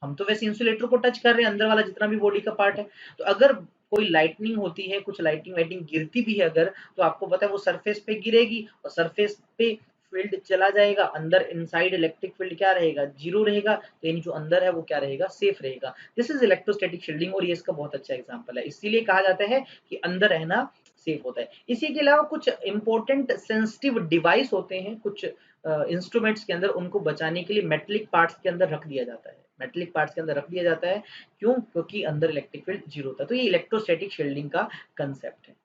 हम तो वैसे इंसुलेटर को टच कर रहे हैं, अंदर वाला जितना भी बॉडी का पार्ट है। तो अगर कोई लाइटनिंग होती है, कुछ लाइटिंग वाइटिंग गिरती भी है अगर, तो आपको पता है वो सरफेस पे गिरेगी और सरफेस पे फील्ड चला जाएगा, अंदर इनसाइड इलेक्ट्रिक फील्ड क्या रहेगा, जीरो रहेगा। तो यानी जो अंदर है वो क्या रहेगा, सेफ रहेगा। दिस इज इलेक्ट्रोस्टैटिक शील्डिंग, और ये इसका बहुत अच्छा एग्जांपल है। इसीलिए कहा जाता है कि अंदर रहना सेफ होता है। इसी के अलावा कुछ इंपॉर्टेंट सेंसिटिव डिवाइस होते हैं कुछ इंस्ट्रूमेंट्स के अंदर, उनको बचाने के लिए मेटेलिक पार्ट्स के अंदर रख दिया जाता है। मेटेलिक पार्ट्स के अंदर रख दिया जाता है, क्यों? क्योंकि अंदर इलेक्ट्रिक फील्ड जीरो होता है। तो ये इलेक्ट्रोस्टैटिक शील्डिंग का कंसेप्ट है।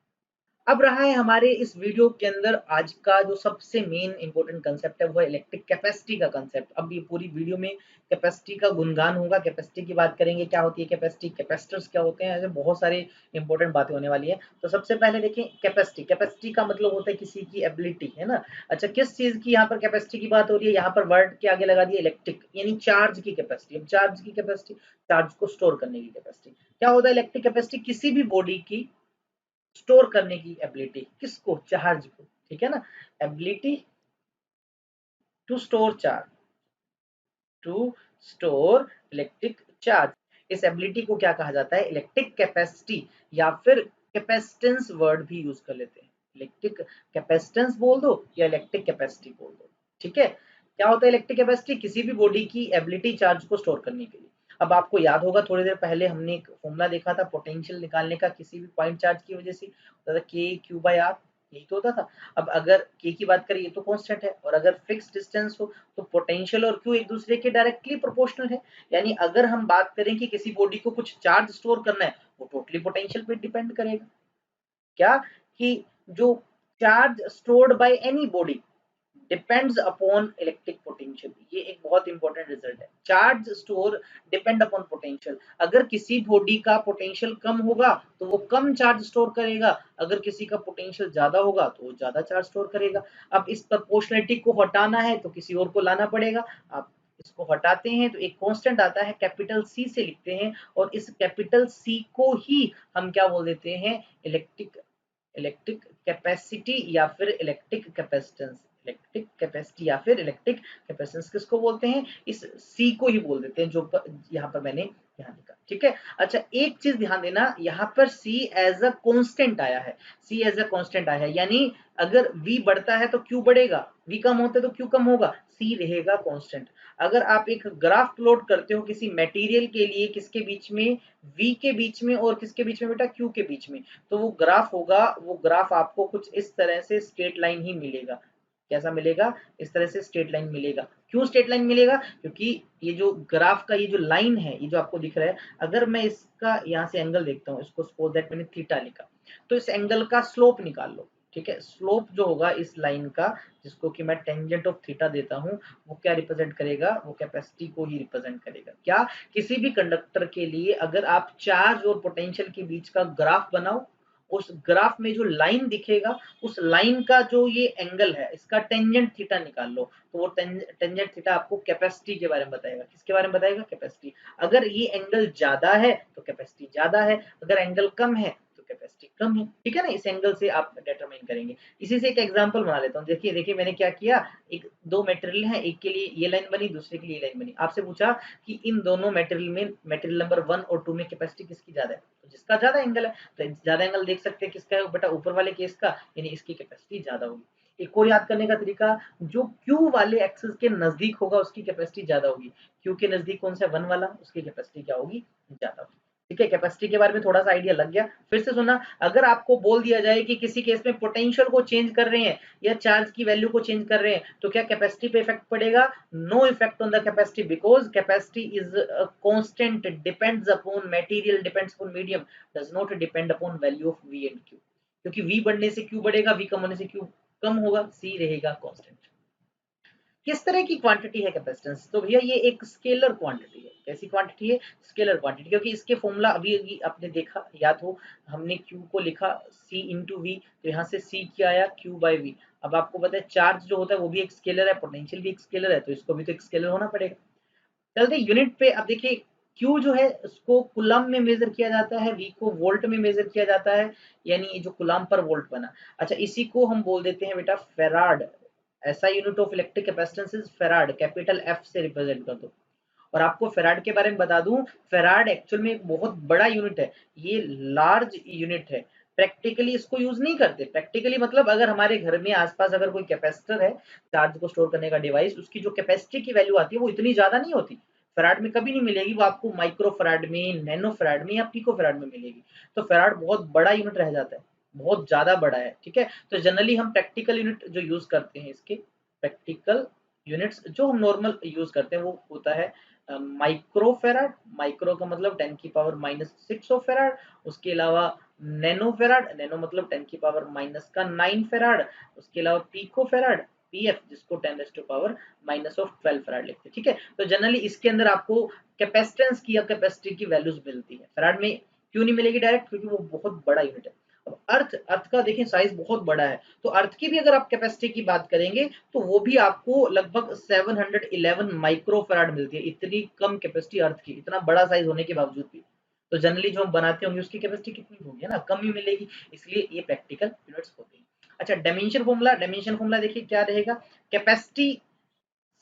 अब रहा है हमारे इस वीडियो के अंदर आज का जो सबसे मेन इंपॉर्टेंट कंसेप्ट है, वो है इलेक्ट्रिक कैपेसिटी का कंसेप्ट। अब ये पूरी वीडियो में कैपेसिटी का गुणगान होगा, कैपेसिटी की बात करेंगे, क्या होती है कैपेसिटी, कैपेसिटर्स क्या होते हैं, ऐसे बहुत सारे इंपॉर्टेंट बातें होने वाली है। तो सबसे पहले देखें कैपेसिटी। कैपेसिटी का मतलब होता है किसी की एबिलिटी, है ना। अच्छा, किस चीज की यहाँ पर कैपेसिटी की बात हो रही है? यहाँ पर वर्ड के आगे लगा दिया इलेक्ट्रिक, यानी चार्ज की कैपेसिटी। अब चार्ज की कैपेसिटी, चार्ज को स्टोर करने की कैपेसिटी। क्या होता है इलेक्ट्रिक कैपेसिटी? किसी भी बॉडी की स्टोर करने की एबिलिटी। किसको? चार्ज को, ठीक है ना। Ability to store charge, to store electric charge. इस एबिलिटी को क्या कहा जाता है? इलेक्ट्रिक कैपेसिटी, या फिर कैपेसिटेंस वर्ड भी यूज कर लेते हैं। इलेक्ट्रिक कैपेसिटेंस बोल दो या इलेक्ट्रिक कैपेसिटी बोल दो, ठीक है। क्या होता है इलेक्ट्रिक कैपेसिटी? किसी भी बॉडी की एबिलिटी चार्ज को स्टोर करने के लिए। अब आपको याद होगा थोड़ी देर पहले हमने एक फॉर्मूला देखा था पोटेंशियल निकालने का, किसी भी पॉइंट चार्ज की वजह से, के क्यू बाई आर, यही तो होता था। अब अगर के की बात करें, ये तो कांस्टेंट है, और अगर फिक्स डिस्टेंस हो तो पोटेंशियल और क्यू एक दूसरे के डायरेक्टली प्रोपोर्शनल है। यानी अगर हम बात करें कि किसी बॉडी को कुछ चार्ज स्टोर करना है, वो टोटली पोटेंशियल पे डिपेंड करेगा। क्या? कि जो charge stored by any body depends upon electric potential. ये एक बहुत इंपॉर्टेंट रिजल्ट है। Charge store depend upon potential. अगर किसी बॉडी का पोटेंशियल कम होगा तो वो कम चार्ज स्टोर करेगा, अगर किसी का पोटेंशियल ज्यादा होगा तो वो ज्यादा चार्ज स्टोर करेगा। अब इस प्रोपोर्शनलिटी को हटाना है तो किसी और को लाना पड़ेगा। आप इसको हटाते हैं तो एक कांस्टेंट आता है, कैपिटल सी से लिखते हैं, और इस कैपिटल सी को ही हम क्या बोल देते हैं? इलेक्ट्रिक इलेक्ट्रिक कैपेसिटी या फिर इलेक्ट्रिक कैपेसिटेंस। इलेक्ट्रिक कैपेसिटी या फिर इलेक्ट्रिक कैपेसिटेंस किसको बोलते हैं? इस सी को ही बोल देते हैं, जो यहाँ पर मैंने यहाँ लिखा। ठीक है। अच्छा, एक चीज ध्यान देना, यहाँ पर c एज अ कांस्टेंट आया है, c एज अ कांस्टेंट आया है, यानी अगर v बढ़ता है तो q बढ़ेगा, v कम होता है तो q कम होगा, c रहेगा कांस्टेंट। अगर आप एक ग्राफ प्लॉट करते हो किसी मटेरियल के लिए, किसके बीच में, v के बीच में और किसके बीच में बेटा, q के बीच में, तो वो ग्राफ होगा, वो ग्राफ आपको कुछ इस तरह से स्ट्रेट लाइन ही मिलेगा। कैसा मिलेगा, इस तरह से स्ट्रेट लाइन मिलेगा। क्यों स्ट्रेट लाइन मिलेगा, क्योंकि ये जो ग्राफ का ये जो लाइन है, ये जो आपको दिख रहा है, अगर मैं इसका यहाँ से एंगल देखता हूँ, इसको सपोज दैट मैंने थीटा लिखा, तो इस एंगल का स्लोप निकाल लो। ठीक है, स्लोप जो होगा इस लाइन का, जिसको कि मैं टेंजेंट ऑफ थीटा देता हूँ, वो क्या रिप्रेजेंट करेगा, वो कैपेसिटी को ही रिप्रेजेंट करेगा। क्या, किसी भी कंडक्टर के लिए अगर आप चार्ज और पोटेंशियल के बीच का ग्राफ बनाओ, उस ग्राफ में जो लाइन दिखेगा, उस लाइन का जो ये एंगल है, इसका टेंजेंट थीटा निकाल लो, तो वो टेंजेंट थीटा आपको कैपेसिटी के बारे में बताएगा। किसके बारे में बताएगा, कैपेसिटी। अगर ये एंगल ज्यादा है तो कैपेसिटी ज्यादा है, अगर एंगल कम है तो कैपेसिटी कम है। ठीक है ना, इस एंगल से आप डिटरमाइन करेंगे। इसी से एक एग्जांपल बना लेता हूँ। देखिए देखिए मैंने क्या किया, एक दो मटेरियल है, एक के लिए ये लाइन बनी, दूसरे के लिए ये लाइन बनी। आपसे पूछा कि इन दोनों मटेरियल में, मटेरियल नंबर 1 और 2 में कैपेसिटी किसकी ज्यादा है, तो जिसका ज्यादा एंगल है, तो ज्यादा एंगल देख सकते हैं किसका है बेटा, ऊपर वाले केस का, यानी इसकी कैपेसिटी ज्यादा होगी। एक और याद करने का तरीका, जो Q वाले एक्सिस के नजदीक होगा उसकी कैपेसिटी ज्यादा होगी। Q के नजदीक कौन सा, 1 वाला, उसकी कैपेसिटी क्या होगी, ज्यादा होगी। ठीक है, कैपेसिटी के बारे में थोड़ा सा आइडिया लग गया। फिर से सुना, अगर आपको बोल दिया जाए कि किसी केस में पोटेंशियल को चेंज कर रहे हैं या चार्ज की वैल्यू को चेंज कर रहे हैं, तो क्या कैपेसिटी पे इफेक्ट पड़ेगा, no effect on the capacity, because capacity is constant, depends upon material, depends upon medium, does not depend upon value of v and q। क्योंकि v बढ़ने से q बढ़ेगा, v कम होने से q कम होगा, c रहेगा कांस्टेंट। किस तरह की क्वांटिटी है कैपेसिटेंस, तो भैया ये एक स्केलर क्वांटिटी है। कैसी क्वांटिटी है, स्केलर क्वांटिटी, क्योंकि इसके फॉर्मूला अभी अभी आपने देखा, याद हो, हमने q को लिखा c इंटू वी, तो यहाँ से c क्या आया, q बाई वी। अब आपको पता है चार्ज जो होता है वो भी एक स्केलर है, पोटेंशियल भी एक स्केलर है, तो इसको भी तो एक स्केलर होना पड़ेगा। चलते यूनिट पे। अब देखिए Q जो है उसको कुलम में मेजर किया जाता है, V को वोल्ट में मेजर किया जाता है, यानी ये जो कुलम पर वोल्ट बना। अच्छा, इसी को हम बोल देते हैं बेटा फेराड। ऐसा unit of electric capacitance is farad, capital F से रिप्रेजेंट कर दो। और आपको फेराड के बारे में बता दूं, फेराड एक्चुअल में एक बहुत बड़ा यूनिट है, ये लार्ज यूनिट है। प्रैक्टिकली इसको यूज नहीं करते, प्रैक्टिकली मतलब अगर हमारे घर में आसपास अगर कोई कैपेसिटर है, चार्ज को स्टोर करने का डिवाइस, उसकी जो कैपेसिटी की वैल्यू आती है वो इतनी ज्यादा नहीं होती, फेराड में कभी नहीं मिलेगी, वो आपको माइक्रो फेराड में, नैनो फेराड में या पिको फेराड में मिलेगी। तो फेराड बहुत बड़ा यूनिट रह जाता है, बहुत ज्यादा बड़ा है। ठीक है, तो जनरली हम प्रैक्टिकल यूनिट जो यूज करते हैं, इसके प्रैक्टिकल यूनिट्स जो हम नॉर्मल यूज करते हैं वो होता है माइक्रो फेराड। माइक्रो का मतलब 10 की पावर माइनस 6 ऑफ फेराड। उसके अलावा नैनो फेराड, नैनो मतलब 10 की पावर माइनस का 9 फेराड। उसके अलावा पीको फेराड, पीएफ, जिसको 10 raise to power minus of 12 farad लिखते हैं। ठीक है, तो जनरली इसके अंदर आपको कैपेसिटेंस की या कैपेसिटी की वैल्यूज मिलती है। फेराड में क्यों नहीं मिलेगी डायरेक्ट, क्योंकि वो बहुत बड़ा यूनिट है। अब अर्थ, अर्थ का देखें साइज बहुत बड़ा है, तो अर्थ की भी अगर आप कैपेसिटी की बात करेंगे तो वो भी आपको लगभग 711 माइक्रो फैराड मिलती है। इतनी कम कैपेसिटी अर्थ की, इतना बड़ा साइज होने के बावजूद भी। तो जनरली जो हम बनाते होंगे उसकी कैपेसिटी कितनी होगी, है ना, कम ही मिलेगी, इसलिए ये प्रैक्टिकल यूनिट्स होते हैं। अच्छा, डायमेंशन फॉर्मूला, डायमेंशन फॉर्मूला देखिए क्या रहेगा, कैपेसिटी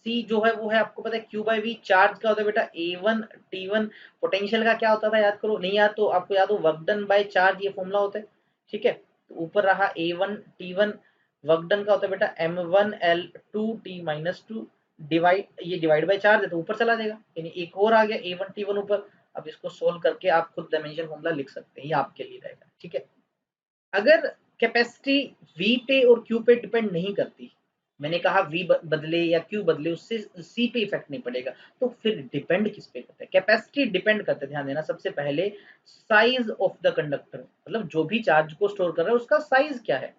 सी जो है वो है आपको पता है क्यू बाई वी। चार्ज का होता है बेटा A1 T1। पोटेंशियल का क्या होता था, याद करो, नहीं याद तो आपको याद हो, वर्क डन बाय चार्ज, ये फॉर्मूला होता है। ठीक है, तो ऊपर रहा A1 T1, वर्क डन का होता है बेटा M1 L2 T minus two, divide, ये डिवाइड बाय चार्ज है तो ऊपर चला जाएगा, यानी एक और आ गया A1 T1 ऊपर। अब इसको सोल्व करके आप खुद डायमेंशन फॉर्मूला लिख सकते हैं, ये आपके लिए रहेगा। ठीक है, अगर कैपेसिटी V पे और Q पे डिपेंड नहीं करती, मैंने कहा V बदले या Q बदले उससे C पे इफेक्ट नहीं पड़ेगा, तो फिर डिपेंड किस पे करता है, कैपेसिटी डिपेंड करता है, ध्यान देना, सबसे पहले साइज ऑफ द कंडक्टर, मतलब जो भी चार्ज को स्टोर कर रहा है उसका साइज क्या है।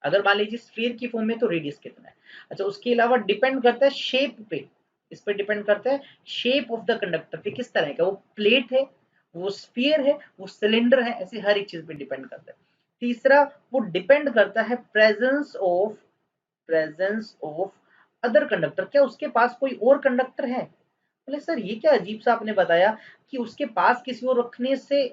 अगर मान लीजिए स्फीयर की फॉर्म में तो रेडियस कितना है। अच्छा, उसके अलावा डिपेंड करता है शेप पे, इस पे डिपेंड करता है शेप ऑफ द कंडक्टर पे, किस तरह का, वो प्लेट है, वो स्फीयर है, वो सिलेंडर है, ऐसे हर एक चीज पे डिपेंड करता है। तीसरा, वो डिपेंड करता है प्रेजेंस ऑफ अदर कंडक्टर, क्या उसके पास कोई और कंडक्टर है। बोले सर ये क्या अजीब सा आपने बताया कि उसके पास किसी और रखने से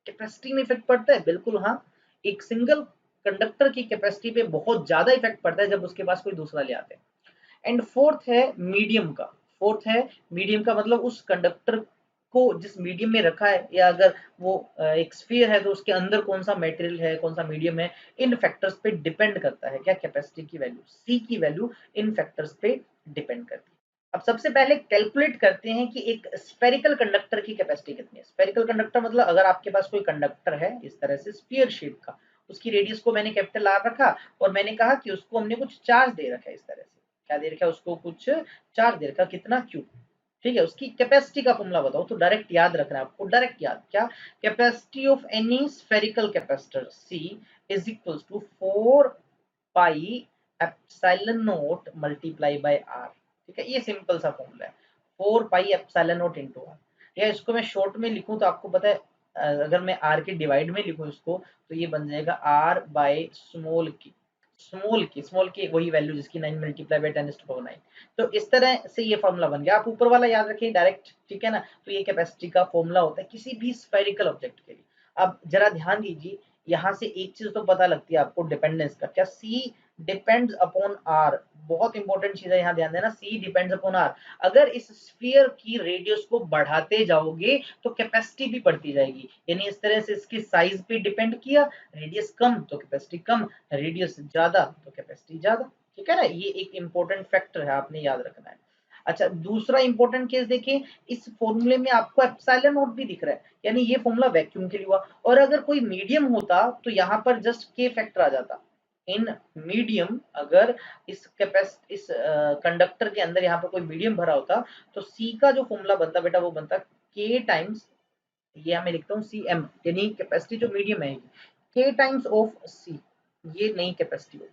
कैपेसिटी में इफेक्ट पड़ता है। बिल्कुल हाँ, एक सिंगल कंडक्टर की कैपेसिटी पे बहुत ज्यादा इफेक्ट पड़ता है जब उसके पास कोई दूसरा ले आते हैं। एंड फोर्थ है मीडियम का, फोर्थ है मीडियम का मतलब उस कंडक्टर को जिस मीडियम में रखा है, या अगर वो एक स्फीयर है तो उसके अंदर कौन सा मटेरियल है, कौन सा मीडियम है, इन फैक्टर्स पे डिपेंड करता है क्या कैपेसिटी की वैल्यू, सी की वैल्यू इन फैक्टर्स पे डिपेंड करती है। अब सबसे पहले कैलकुलेट करते हैं कि एक स्फेरिकल कंडक्टर की कैपेसिटी कितनी है। स्फेरिकल कंडक्टर मतलब अगर आपके पास कोई कंडक्टर है इस तरह से स्फीयर शेप का, उसकी रेडियस को मैंने कैपिटल आर रखा और मैंने कहा कि उसको हमने कुछ चार्ज दे रखा है इस तरह से, क्या दे रखा है उसको, कुछ चार्ज दे रखा, कितना क्यू, ठीक है। उसकी कैपेसिटी का फॉर्मूला बताओ, तो डायरेक्ट याद रखना है आपको, डायरेक्ट याद क्या, capacity of any spherical capacitor C is equals to 4 pi epsilon nought multiply by r, ठीक है। ये सिंपल सा फॉर्मूला है, 4 pi epsilon nought into r. या इसको मैं शॉर्ट में लिखूं तो आपको पता है, अगर मैं आर के डिवाइड में लिखूं इसको तो ये बन जाएगा आर बाय स्मॉल की वही वैल्यू जिसकी 9 मल्टीप्लाई बाय 10⁻⁹। तो इस तरह से ये फॉर्मूला बन गया। आप ऊपर वाला याद रखें डायरेक्ट, ठीक है ना। तो ये कैपेसिटी का फॉर्मूला होता है किसी भी स्फेरिकल ऑब्जेक्ट के लिए। अब जरा ध्यान दीजिए, यहाँ से एक चीज तो पता लगती है आपको डिपेंडेंस का, क्या सी डिपेंड्स अपॉन आर, बहुत इंपॉर्टेंट चीज है, यहाँ ध्यान देना, सी डिपेंड्स अपॉन आर। अगर इस स्फीयर की रेडियस को बढ़ाते जाओगे तो कैपेसिटी भी बढ़ती जाएगी, यानी इस तरह से इसकी साइज पे डिपेंड किया, रेडियस कम तो कैपेसिटी कम, रेडियस ज्यादा तो कैपेसिटी ज्यादा, ठीक है ना। ये एक इंपॉर्टेंट फैक्टर है, आपने याद रखना है। अच्छा, दूसरा इंपॉर्टेंट केस देखिए, इस फॉर्मूले में आपको एप्सिलॉन नॉट भी दिख रहा है, यानी ये फॉर्मूला वैक्यूम के लिए हुआ। और अगर कोई मीडियम होता तो यहाँ पर जस्ट के फैक्टर आ जाता। इन मीडियम, अगर इस कंडक्टर के अंदर यहाँ पर कोई मीडियम भरा होता तो सी का जो फॉर्मूला बनता बेटा वो बनता के टाइम्स, ये मैं लिखता हूँ सी एम, यानी कैपेसिटी जो मीडियम है के टाइम्स ऑफ सी, ये नई कैपेसिटी होगी,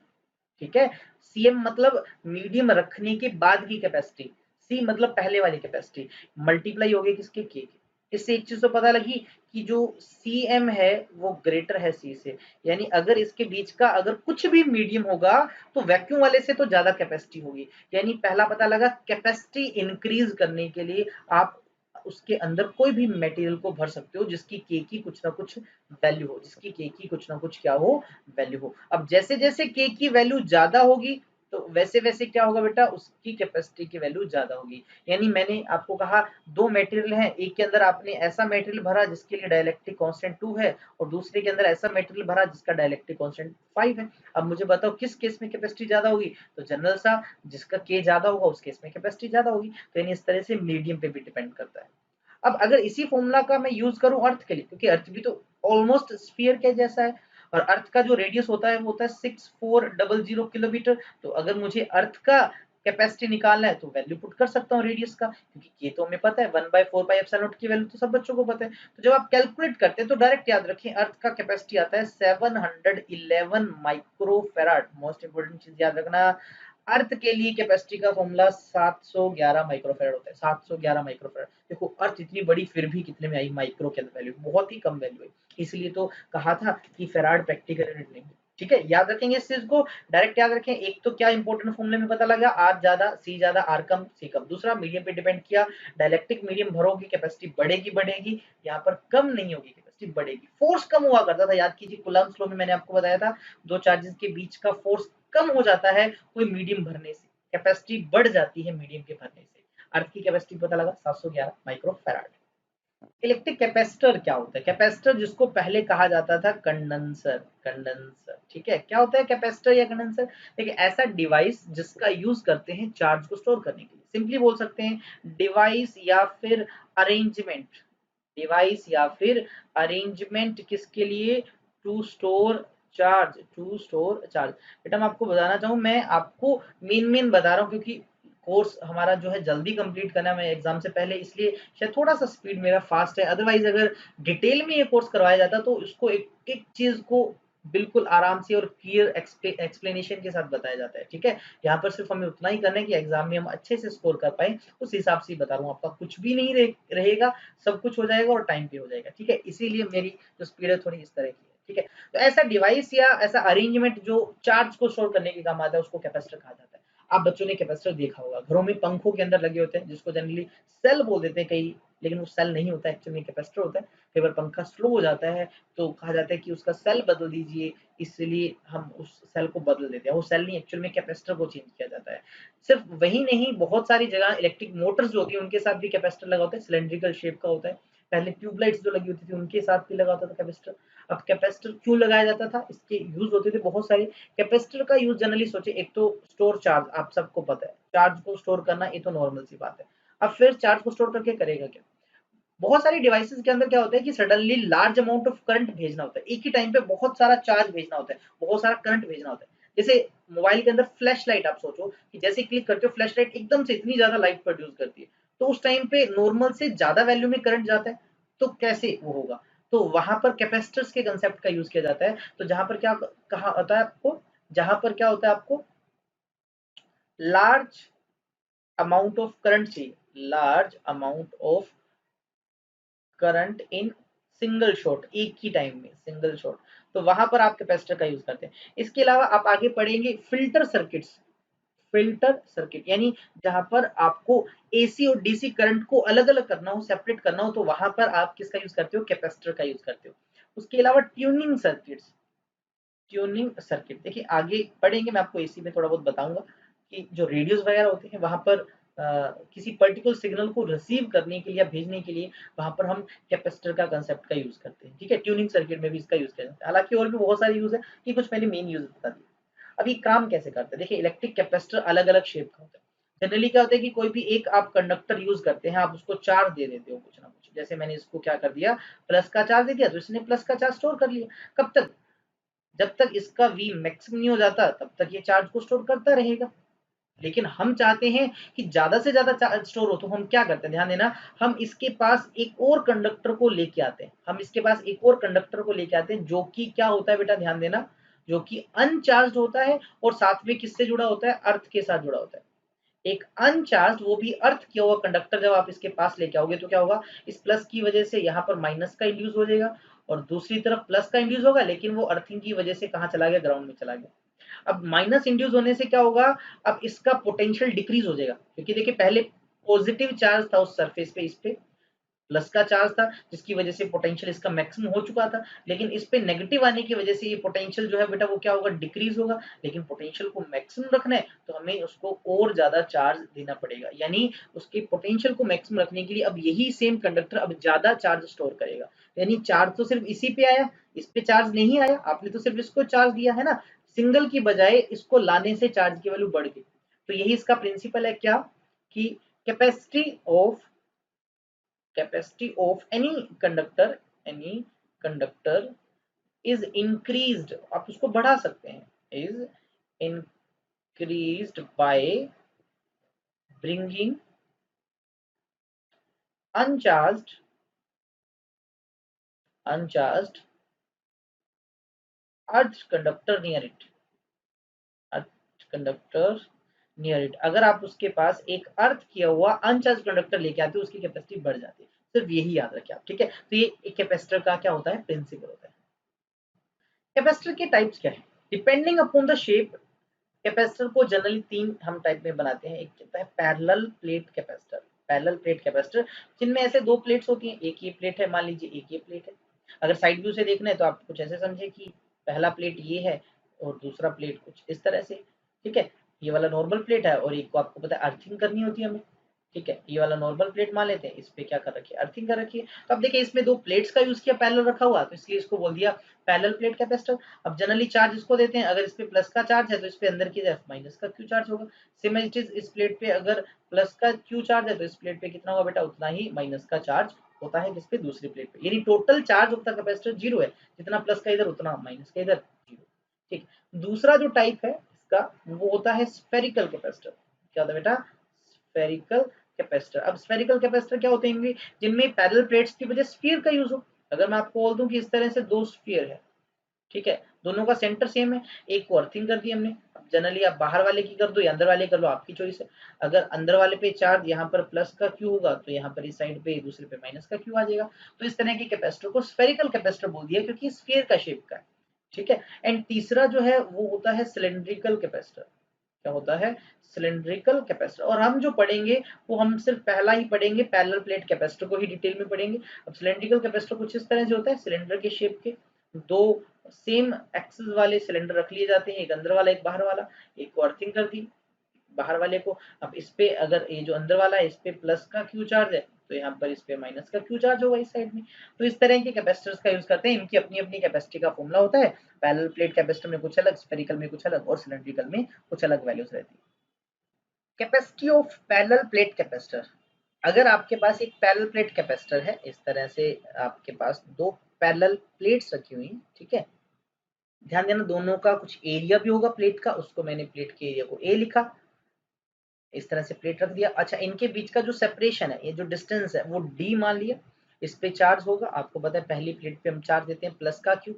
ठीक है। सीएम मतलब मीडियम रखने के बाद की कैपेसिटी, सी मतलब पहले वाली कैपेसिटी, मल्टीप्लाई हो गई किसके, के। इससे एक चीज तो पता लगी कि जो सीएम है वो ग्रेटर है सी से, यानी अगर इसके बीच का अगर कुछ भी मीडियम होगा तो वैक्यूम वाले से तो ज्यादा कैपेसिटी होगी। यानी पहला पता लगा, कैपेसिटी इंक्रीज करने के लिए आप उसके अंदर कोई भी मटेरियल को भर सकते हो जिसकी के की कुछ ना कुछ वैल्यू हो, जिसकी के की कुछ ना कुछ क्या हो, वैल्यू हो। अब जैसे जैसे के की वैल्यू ज्यादा होगी तो वैसे वैसे क्या होगा बेटा, उसकी कैपेसिटी की वैल्यू ज्यादा होगी। यानी मैंने आपको कहा दो मटेरियल हैं, एक के अंदर आपने ऐसा मटेरियल भरा जिसके लिए डाइलेक्ट्रिक कांस्टेंट 2 है और दूसरे के अंदर ऐसा मटेरियल भरा जिसका डाइलेक्ट्रिक कांस्टेंट 5 है। अब मुझे बताओ किस केस में कैपेसिटी ज्यादा होगी, तो जनरल सा जिसका के ज्यादा होगा उस केस में कैपेसिटी ज्यादा होगी। तो यानी इस तरह से मीडियम पे भी डिपेंड करता है। अब अगर इसी फॉर्मूला का मैं यूज करूं अर्थ के लिए, क्योंकि अर्थ भी तो ऑलमोस्ट स्फीयर के जैसा है और अर्थ का जो रेडियस होता है वो होता है 6400 किलोमीटर। तो अगर मुझे अर्थ का कैपेसिटी निकालना है तो वैल्यू पुट कर सकता हूँ रेडियस का, क्योंकि ये तो हमें पता है 1/4 पाई एप्सिलॉन नॉट की वैल्यू तो सब बच्चों को पता है। तो जब आप कैलकुलेट करते हैं तो डायरेक्ट याद रखें अर्थ का कैपेसिटी आता है 711 माइक्रोफेराड। मोस्ट इंपोर्टेंट चीज याद रखना, अर्थ के लिए कैपेसिटी का फॉर्मूला 711 माइक्रोफेराड होता है, 711 माइक्रोफेराड। देखो अर्थ इतनी बड़ी फिर भी कितने में आई, माइक्रो के अंदर वैल्यू बहुत ही कम वैल्यू है, इसलिए तो कहा था कि फेराड प्रैक्टिकल यूनिट नहीं है, ठीक है। याद रखेंगे इस चीज को, डायरेक्ट याद रखें। एक तो क्या इंपॉर्टेंट फॉर्मूले में पता लगा, आर ज्यादा सी ज्यादा आर कम सी कम। दूसरा मीडियम पे डिपेंड किया, डायलेक्ट्रिक मीडियम भरोगी कैपेसिटी बढ़ेगी बढ़ेगी, यहाँ पर कम नहीं होगी कैपेसिटी बढ़ेगी। फोर्स कम हुआ करता था, याद कीजिए कूलम्ब्स लॉ में मैंने आपको बताया था दो चार्जेस के बीच का फोर्स कम हो जाता है कोई मीडियम भरने से, कैपेसिटी बढ़ जाती है मीडियम के भरने से। अर्थ की कैपेसिटी पता लगा 711 माइक्रोफैराड। इलेक्ट्रिक कैपेसिटर क्या होता है, कैपेसिटर जिसको पहले कहा जाता था कंडेंसर, ठीक है। क्या होता है कैपेसिटर या कंडेंसर, देखिए ऐसा डिवाइस जिसका यूज करते हैं चार्ज को स्टोर करने के लिए, सिंपली बोल सकते हैं डिवाइस या फिर अरेंजमेंट, डिवाइस या फिर अरेंजमेंट किसके लिए, टू स्टोर चार्ज। बेटा मैं आपको बताना चाहूँ, मैं आपको मेन बता रहा हूँ क्योंकि कोर्स हमारा जो है जल्दी कंप्लीट करना है मैं एग्जाम से पहले, इसलिए शायद थोड़ा सा स्पीड मेरा फास्ट है। अदरवाइज अगर डिटेल में ये कोर्स करवाया जाता तो उसको एक एक चीज को बिल्कुल आराम से और क्लियर एक्सप्लेनेशन के साथ बताया जाता है, ठीक है। यहाँ पर सिर्फ हमें उतना ही करना है कि एग्जाम में हम अच्छे से स्कोर कर पाए, उस हिसाब से बता रहा हूँ। आपका कुछ भी नहीं रहेगा, सब कुछ हो जाएगा और टाइम पे हो जाएगा, ठीक है। इसीलिए मेरी जो स्पीड है थोड़ी इस तरह की है, ठीक है। तो ऐसा डिवाइस या ऐसा अरेंजमेंट जो चार्ज को स्टोर करने के काम आता है उसको कैपेसिटर कहा जाता है। आप बच्चों ने कैपेसिटर देखा होगा, घरों में पंखों के अंदर लगे होते हैं जिसको जनरली सेल बोल देते हैं कई, लेकिन वो सेल नहीं होता है, एक्चुअली में कैपेसिटर होता है। कई बार पंखा स्लो हो जाता है तो कहा जाता है कि उसका सेल बदल दीजिए, इसलिए हम उस सेल को बदल देते हैं। वो सेल नहीं, एक्चुअल में कैपेसिटर को चेंज किया जाता है। सिर्फ वही नहीं, बहुत सारी जगह इलेक्ट्रिक मोटर्स जो होती है उनके साथ भी कैपेसिटर लगा होता है, सिलेंड्रिकल शेप का होता है। पहले ट्यूबलाइट्स जो लगी होती थी उनके साथ भी लगा होता था कैपेसिटर। अब कैपेसिटर क्यों लगाया जाता था, इसके यूज होते थे बहुत सारे। कैपेसिटर का यूज जनरली सोचे, एक तो स्टोर चार्ज, आप सबको पता है चार्ज को स्टोर करना, ये तो नॉर्मल सी बात है। अब फिर चार्ज को स्टोर करके करेगा क्या? बहुत सारी डिवाइसेस के अंदर क्या होता है कि suddenly large amount of current भेजना होता है, एक ही टाइम पे बहुत सारा चार्ज भेजना होता है, बहुत सारा करंट भेजना होता है। जैसे मोबाइल के अंदर फ्लैश लाइट, आप सोचो कि जैसे क्लिक करते हो फ्लैश लाइट एकदम से इतनी ज्यादा लाइट प्रोड्यूस करती है, तो उस टाइम पे नॉर्मल से ज्यादा वैल्यू में करंट जाता है, तो कैसे वो होगा? तो वहां पर कैपेसिटर्स के कंसेप्ट का यूज किया जाता है। तो जहां पर क्या कहा होता है आपको, जहां पर क्या होता है आपको लार्ज अमाउंट ऑफ करंट चाहिए, large amount of current in single shot, एक ही टाइम में सिंगल शॉट, तो वहां पर आप कैपेसिटर का यूज करते हैं। इसके अलावा आप आगे पढ़ेंगे फिल्टर सर्किट्स, फिल्टर सर्किट यानी जहां पर आपको एसी और डीसी करंट को अलग अलग करना हो, सेपरेट करना हो, तो वहां पर आप किसका यूज करते हो, कैपेसिटर का यूज करते हो। उसके अलावा ट्यूनिंग सर्किट्स, ट्यूनिंग सर्किट देखिए आगे पढ़ेंगे, मैं आपको एसी में थोड़ा बहुत बताऊंगा कि जो रेडियोस वगैरह होते हैं वहां पर किसी पर्टिकुलर सिग्नल को रिसीव करने के लिए या भेजने के लिए वहां पर हम कैपेसिटर का कंसेप्ट का यूज करते हैं। ठीक है, ट्यूनिंग सर्किट में भी इसका यूज किया जाता है, हालांकि और भी बहुत सारे यूज है, ये कुछ मैंने मेन यूज बता दिए। अभी काम कैसे करते हैं, देखिए इलेक्ट्रिक कैपेसिटर अलग अलग शेप का होता है। जनरली क्या होता है कि कोई भी एक आप कंडक्टर यूज करते हैं, आप उसको चार्ज दे देते हो कुछ ना कुछ, जैसे मैंने इसको क्या कर दिया, प्लस का चार्ज दे दिया, तो इसने प्लस का चार्ज स्टोर कर लिया। कब तक? जब तक इसका V मैक्सिमम नहीं हो जाता तब तक ये चार्ज को स्टोर करता रहेगा। लेकिन हम चाहते हैं कि ज्यादा से ज्यादा चार्ज स्टोर हो, तो हम क्या करते हैं, ध्यान देना, हम इसके पास एक और कंडक्टर को लेके आते हैं, हम इसके पास एक और कंडक्टर को लेके आते हैं जो कि क्या होता है बेटा, ध्यान देना, जो कि अनचार्ज होता है और साथ में किससे जुड़ा होता है, अर्थ के साथ जुड़ा होता है। एक अनचार्ज, वो भी अर्थ किया हुआ कंडक्टर जब आप इसके पास लेके आओगे तो क्या होगा, इस प्लस की वजह से यहाँ पर माइनस का इंड्यूस हो जाएगा और दूसरी तरफ प्लस का इंड्यूस होगा, लेकिन वो अर्थिंग की वजह से कहाँ चला गया, ग्राउंड में चला गया। अब माइनस इंड्यूस होने से क्या होगा, अब इसका पोटेंशियल डिक्रीज हो जाएगा, क्योंकि देखिए पहले पॉजिटिव चार्ज था उस सरफेस पे, इस पे प्लस का चार्ज था जिसकी वजह से पोटेंशियल इसका मैक्सिमम हो चुका था, लेकिन इस पे नेगेटिव आने की वजह से ये पोटेंशियल जो है बेटा वो क्या होगा, डिक्रीज होगा। लेकिन पोटेंशियल को मैक्सिमम रखना है तो हमें उसको और ज्यादा चार्ज देना पड़ेगा, यानी उसके पोटेंशियल को मैक्सिमम रखने के लिए अब यही सेम कंडक्टर अब ज्यादा चार्ज स्टोर करेगा। यानी चार्ज तो सिर्फ इसी पे आया, इस पे चार्ज नहीं आया, आपने तो सिर्फ इसको चार्ज दिया है ना, सिंगल की बजाय इसको लाने से चार्ज की वैल्यू बढ़ गई। तो यही इसका प्रिंसिपल है क्या, कि capacity of, capacity of any conductor is increased, आप उसको बढ़ा सकते हैं, is increased by bringing uncharged earth conductor near it, earth conductor near it, अगर आप उसके पास एक अर्थ किया हुआ अनचार्ज कंडक्टर लेके आते हो उसकी कैपेसिटी बढ़ जाती है। सिर्फ यही याद रखिए आप, ठीक है। तो ये एक कैपेसिटर का क्या होता है, प्रिंसिपल होता है। कैपेसिटर के टाइप्स क्या है, depending upon the shape, capacitor को जनरली तीन हम टाइप में बनाते हैं। एक होता है parallel plate capacitor, parallel plate capacitor जिनमें ऐसे दो प्लेट्स होती हैं, एक ये प्लेट है, मान लीजिए एक ये प्लेट है। अगर साइड व्यू से देखना है तो आप कुछ ऐसे समझे कि पहला प्लेट ये है और दूसरा प्लेट कुछ इस तरह से, ठीक है। ये वाला नॉर्मल प्लेट है और एक को आपको पता है अर्थिंग करनी होती है हमें, ठीक है। ये वाला नॉर्मल प्लेट मान लेते हैं, इस पे क्या कर रखी है, अर्थिंग कर रखी है। तो अब देखिए इसमें दो प्लेट्स का यूज किया, पैरेलल रखा हुआ, तो इसलिए इसको बोल दिया पैरेलल प्लेट कैपेसिटर। अब जनरली चार्ज इसको देते हैं, अगर इस पे प्लस का चार्ज है तो इस पे अंदर की तरफ माइनस का क्यू चार्ज होगा। सेम एज इट इज, इस प्लेट पे अगर प्लस का क्यू चार्ज है तो इस प्लेट पे कितना होगा बेटा, उतना ही माइनस का चार्ज होता है जिस पे दूसरी प्लेट पे, यानी total charge of the capacitor zero है, जितना प्लस का इधर उतना माइनस का इधर जीरो, ठीक। दूसरा जो टाइप है इसका वो होता है स्फेरिकल कैपेसिटर। क्या होता है बेटा, स्फेरिकल कैपेसिटर। अब स्फेरिकल कैपेसिटर क्या होते हैं, जिनमें पैरेलल प्लेट्स की वजह स्फीयर का यूज हो। अगर मैं आपको बोल दूं कि इस तरह से दो स्फीयर है, ठीक है, दोनों का सेंटर सेम है, एक को अर्थिंग कर दी हमने। जनरली आप बाहर वाले की कर दो या अंदर वाले कर लो, आपकी चॉइस है। अगर अंदर वाले पे चार्ज यहाँ पर प्लस का क्यू होगा तो यहाँ पर इस साइड पे दूसरे पे माइनस का क्यू आ जाएगा। तो इस तरह के कैपेसिटर को स्फेरिकल कैपेसिटर बोल दिया क्योंकि स्फीयर का शेप का है, ठीक है। एंड तीसरा जो है वो होता है सिलेंड्रिकल कैपेसिटर। क्या होता है, सिलिंड्रिकल कैपेसिटर। और हम जो पढ़ेंगे वो हम सिर्फ पहला ही पढ़ेंगे, पैरेलल प्लेट कैपेसिटर को ही डिटेल में पढ़ेंगे। अब सिलिंड्रिकल कैपेसिटर कुछ इस तरह से होता है, सिलेंडर के शेप के दो सेम एक्सिस वाले सिलेंडर रख लिए जाते हैं, एक अंदर वाला एक बाहर वाला, एक को अर्थिंग कर दी बाहर वाले को। अब इस पे अगर ये जो अंदर वाला है इस पे प्लस का क्यू चार्ज है तो यहाँ पर इस पे माइनस का क्यू चार्ज होगा इस साइड में। तो इस तरह के कैपेसिटर्स का यूज करते हैं, इनकी अपनी अपनी कैपेसिटी का फॉर्मूला होता है। पैरेलल प्लेट कैपेसिटर में कुछ अलग, स्फेरिकल में कुछ अलग और सिलिंड्रिकल में कुछ अलग वैल्यूज रहती है। Capacity of parallel plate capacitor. अगर आपके पास एक पैरेलल प्लेट कैपेसिटर है, इस तरह से आपके पास दो पैरेलल प्लेट्स रखी हुई हैं, ठीक है। ध्यान देना दोनों का कुछ एरिया भी होगा प्लेट का, उसको मैंने प्लेट के एरिया को ए लिखा, इस तरह से प्लेट रख दिया। अच्छा, इनके बीच का जो सेपरेशन है, ये जो डिस्टेंस है वो डी मान लिया। इस पे चार्ज होगा, आपको पता है पहली प्लेट पे हम चार्ज देते हैं प्लस का क्यू,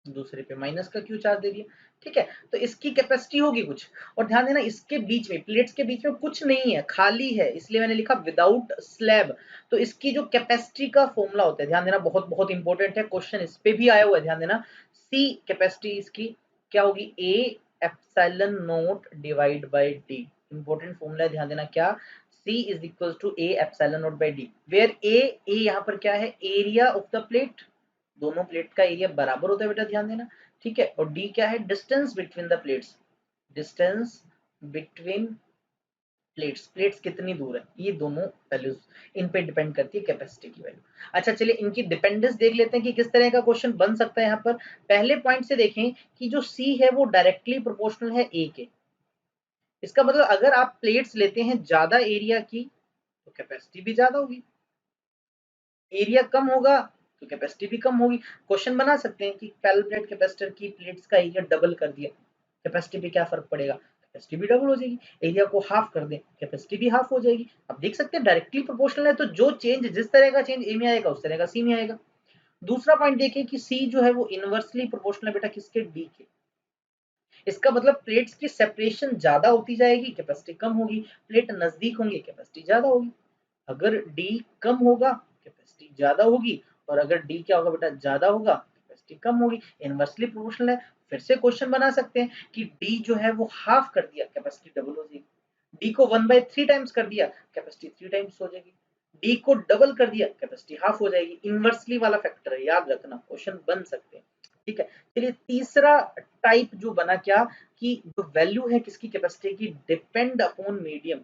दूसरे पे माइनस का क्यू चार्ज दे दिया, ठीक है। तो इसकी कैपेसिटी होगी कुछ, और ध्यान देना इसके बीच में, प्लेट्स के बीच में कुछ नहीं है, खाली है, इसलिए मैंने लिखा विदाउट स्लैब। तो इसकी जो कैपेसिटी का फॉर्मूला होता है, ध्यान देना बहुत बहुत इंपॉर्टेंट है, क्वेश्चन इस पे भी आया हुआ है, ध्यान देना। सी कैपेसिटी इसकी क्या होगी, ए epsilon not divide by D. Important formula है, ध्यान देना क्या, C is equals to A epsilon naught by D, where A यहाँ पर क्या है, एरिया ऑफ द प्लेट, दोनों प्लेट का एरिया बराबर होता है बेटा, ध्यान देना, ठीक है। और डी क्या है, distance between the plates, distance between plates, plates कितनी दूर है, ये दोनों वैल्यूज इन पे डिपेंड करती है कैपेसिटी की वैल्यू। अच्छा चलिए इनकी डिपेंडेंस देख लेते हैं कि किस तरह का क्वेश्चन बन सकता है। यहाँ पर पहले पॉइंट से देखें कि जो सी है वो डायरेक्टली प्रोपोर्शनल है ए के। इसका मतलब अगर आप प्लेट्स लेते हैं ज्यादा एरिया की तो कैपेसिटी भी ज्यादा होगी, एरिया कम होगा तो कैपेसिटी भी कम होगी। क्वेश्चन बना सकते हैं कि पैरेलल प्लेट कैपेसिटर की प्लेट्स का एरिया डबल कर दिया, कैपेसिटी पे क्या फर्क पड़ेगा, कैपेसिटी भी डबल हो जाएगी। एरिया को हाफ कर दें, कैपेसिटी भी हाफ हो जाएगी। अब देख सकते हैं डायरेक्टली प्रोपोर्शनल है तो जो चेंज, जिस तरह का चेंज ए में आएगा उस तरह का सी में आएगा। दूसरा पॉइंट देखिए कि सी जो है वो इनवर्सली प्रोपोर्शनल है बेटा किसके, डी के। इसका मतलब प्लेट्स की सेपरेशन ज्यादा होती जाएगी, कैपेसिटी कम होगी, प्लेट नजदीक होंगी, कैपेसिटी ज्यादा होगी। अगर डी कम होगा कैपेसिटी ज्यादा होगी, और अगर डी क्या होगा बेटा, ज्यादा होगा कैपेसिटी कम होगी, इनवर्सली प्रोपोर्शनल है। फिर से क्वेश्चन बना सकते हैं कि डी जो है वो हाफ कर दिया, कैपेसिटी डबल हो जाएगी। डी को 1/3 टाइम्स कर दिया, कैपेसिटी 3 टाइम्स हो जाएगी। डी को डबल कर दिया, कैपेसिटी हाफ हो जाएगी। इनवर्सली वाला फैक्टर है, याद रखना, क्वेश्चन बन सकते हैं, ठीक है। चलिए तीसरा टाइप जो बना क्या, कि जो वैल्यू है किसकी, कैपेसिटी की, depend upon medium,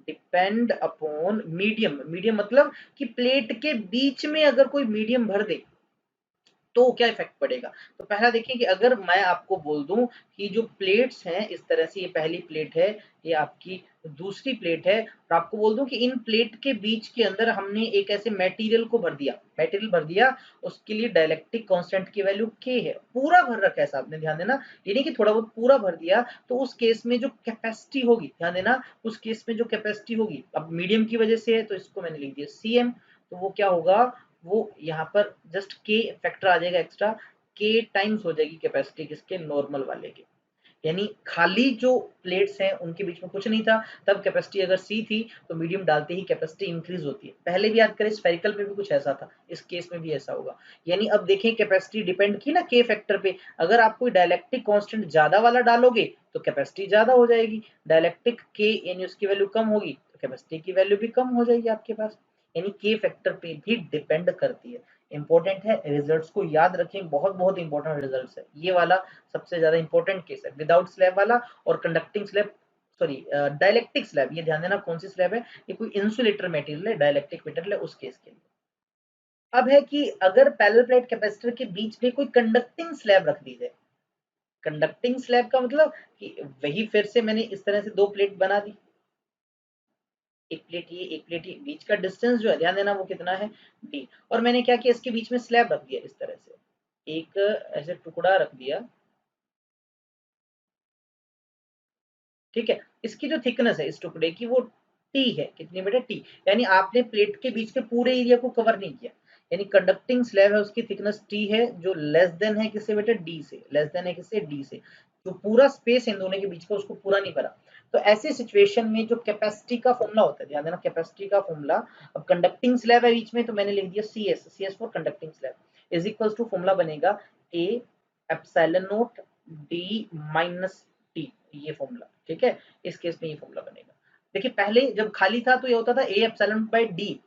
depend upon medium. Medium मतलब कि प्लेट के बीच में अगर कोई मीडियम भर दे तो क्या इफेक्ट पड़ेगा। तो पहला देखिए कि अगर मैं आपको बोल दूं कि जो प्लेट्स हैं इस तरह से, ये पहली प्लेट है, ये आपकी दूसरी प्लेट है, और आपको बोल दूं कि इन प्लेट के बीच के अंदर हमने एक ऐसे मटेरियल को भर दिया, मटेरियल भर दिया, उसके लिए डाइलेक्ट्रिक कांस्टेंट की वैल्यू k है, पूरा भर रखा है साहब ने, ध्यान देना, ये नहीं कि थोड़ा बहुत, पूरा भर दिया। तो उस केस में जो कैपेसिटी होगी, ध्यान देना, उस केस में जो कैपेसिटी होगी, अब मीडियम की वजह से है तो इसको मैंने लिख दिया cm, तो वो क्या होगा, वो यहाँ पर जस्ट के फैक्टर आ जाएगा एक्स्ट्रा, के टाइम्स हो जाएगी कैपेसिटी किसके, नॉर्मल वाले के। यानी खाली जो प्लेट्स हैं उनके बीच में कुछ नहीं था, तब कैपेसिटी अगर सी थी तो मीडियम डालते ही कैपेसिटी इंक्रीज होती है। पहले भी याद करें स्फेरिकल में भी कुछ ऐसा था, इस केस में भी ऐसा होगा। यानी अब देखें कैपेसिटी डिपेंड की ना के फैक्टर पे, अगर आप कोई डायलेक्ट्रिक कांस्टेंट ज्यादा वाला डालोगे तो कैपेसिटी ज्यादा हो जाएगी, डायलेक्ट्रिक के यानी उसकी वैल्यू कम होगी तो कैपेसिटी की वैल्यू भी कम हो जाएगी आपके पास। यानी के फैक्टर पे भी डिपेंड करती है। इंपॉर्टेंट है, रिजल्ट्स को याद रखें, बहुत बहुत इंपॉर्टेंट रिजल्ट्स है ये वाला, सबसे ज्यादा इंपॉर्टेंट केस है, विदाउट स्लैब वाला और conducting slab, sorry dielectric slab, ये ध्यान देना कौन सी स्लैब है, ये कोई इंसुलेटर मटेरियल है, डाइलेक्ट्रिक मटेरियल है, उस केस के लिए। अब है कि अगर पैरेलल प्लेट कैपेसिटर के बीच में कोई कंडक्टिंग स्लैब रख दी जाए, कंडक्टिंग स्लैब का मतलब कि वही, फिर से मैंने इस तरह से दो प्लेट बना दी, एक प्लेट ये एक प्लेट ये, बीच का डिस्टेंस जो है ध्यान देना वो कितना है, डी, और मैंने क्या किया, इसके बीच में स्लैब रख दिया इस तरह से, एक ऐसे टुकड़ा रख दिया, ठीक है। इसकी जो थिकनेस है इस टुकड़े की वो टी है, कितनी बेटा, टी, यानी आपने प्लेट के बीच के पूरे एरिया को कवर नहीं किया, यानी कंडक्टिंग स्लैब है उसकी थिकनेस टी है, जो लेस देन है किससे बेटा, डी से, लेस देन है किससे, डी से, जो पूरा स्पेस इन दोनों के बीच का उसको पूरा नहीं भरा। तो ऐसी सिचुएशन में जो कैपेसिटी का फॉर्मूला होता है, ध्यान देना कैपेसिटी का फॉर्मूला, अब कंडक्टिंग स्लैब है बीच में तो मैंने लिख दिया C S, C S for conducting slab is equal to, formula बनेगा A epsilon naught D minus T, ये फॉर्मूला, ठीक है, इस केस में ये फॉर्मूला बनेगा। देखिए पहले जब खाली था तो ये होता था ए एप्सिलॉन बाय डी,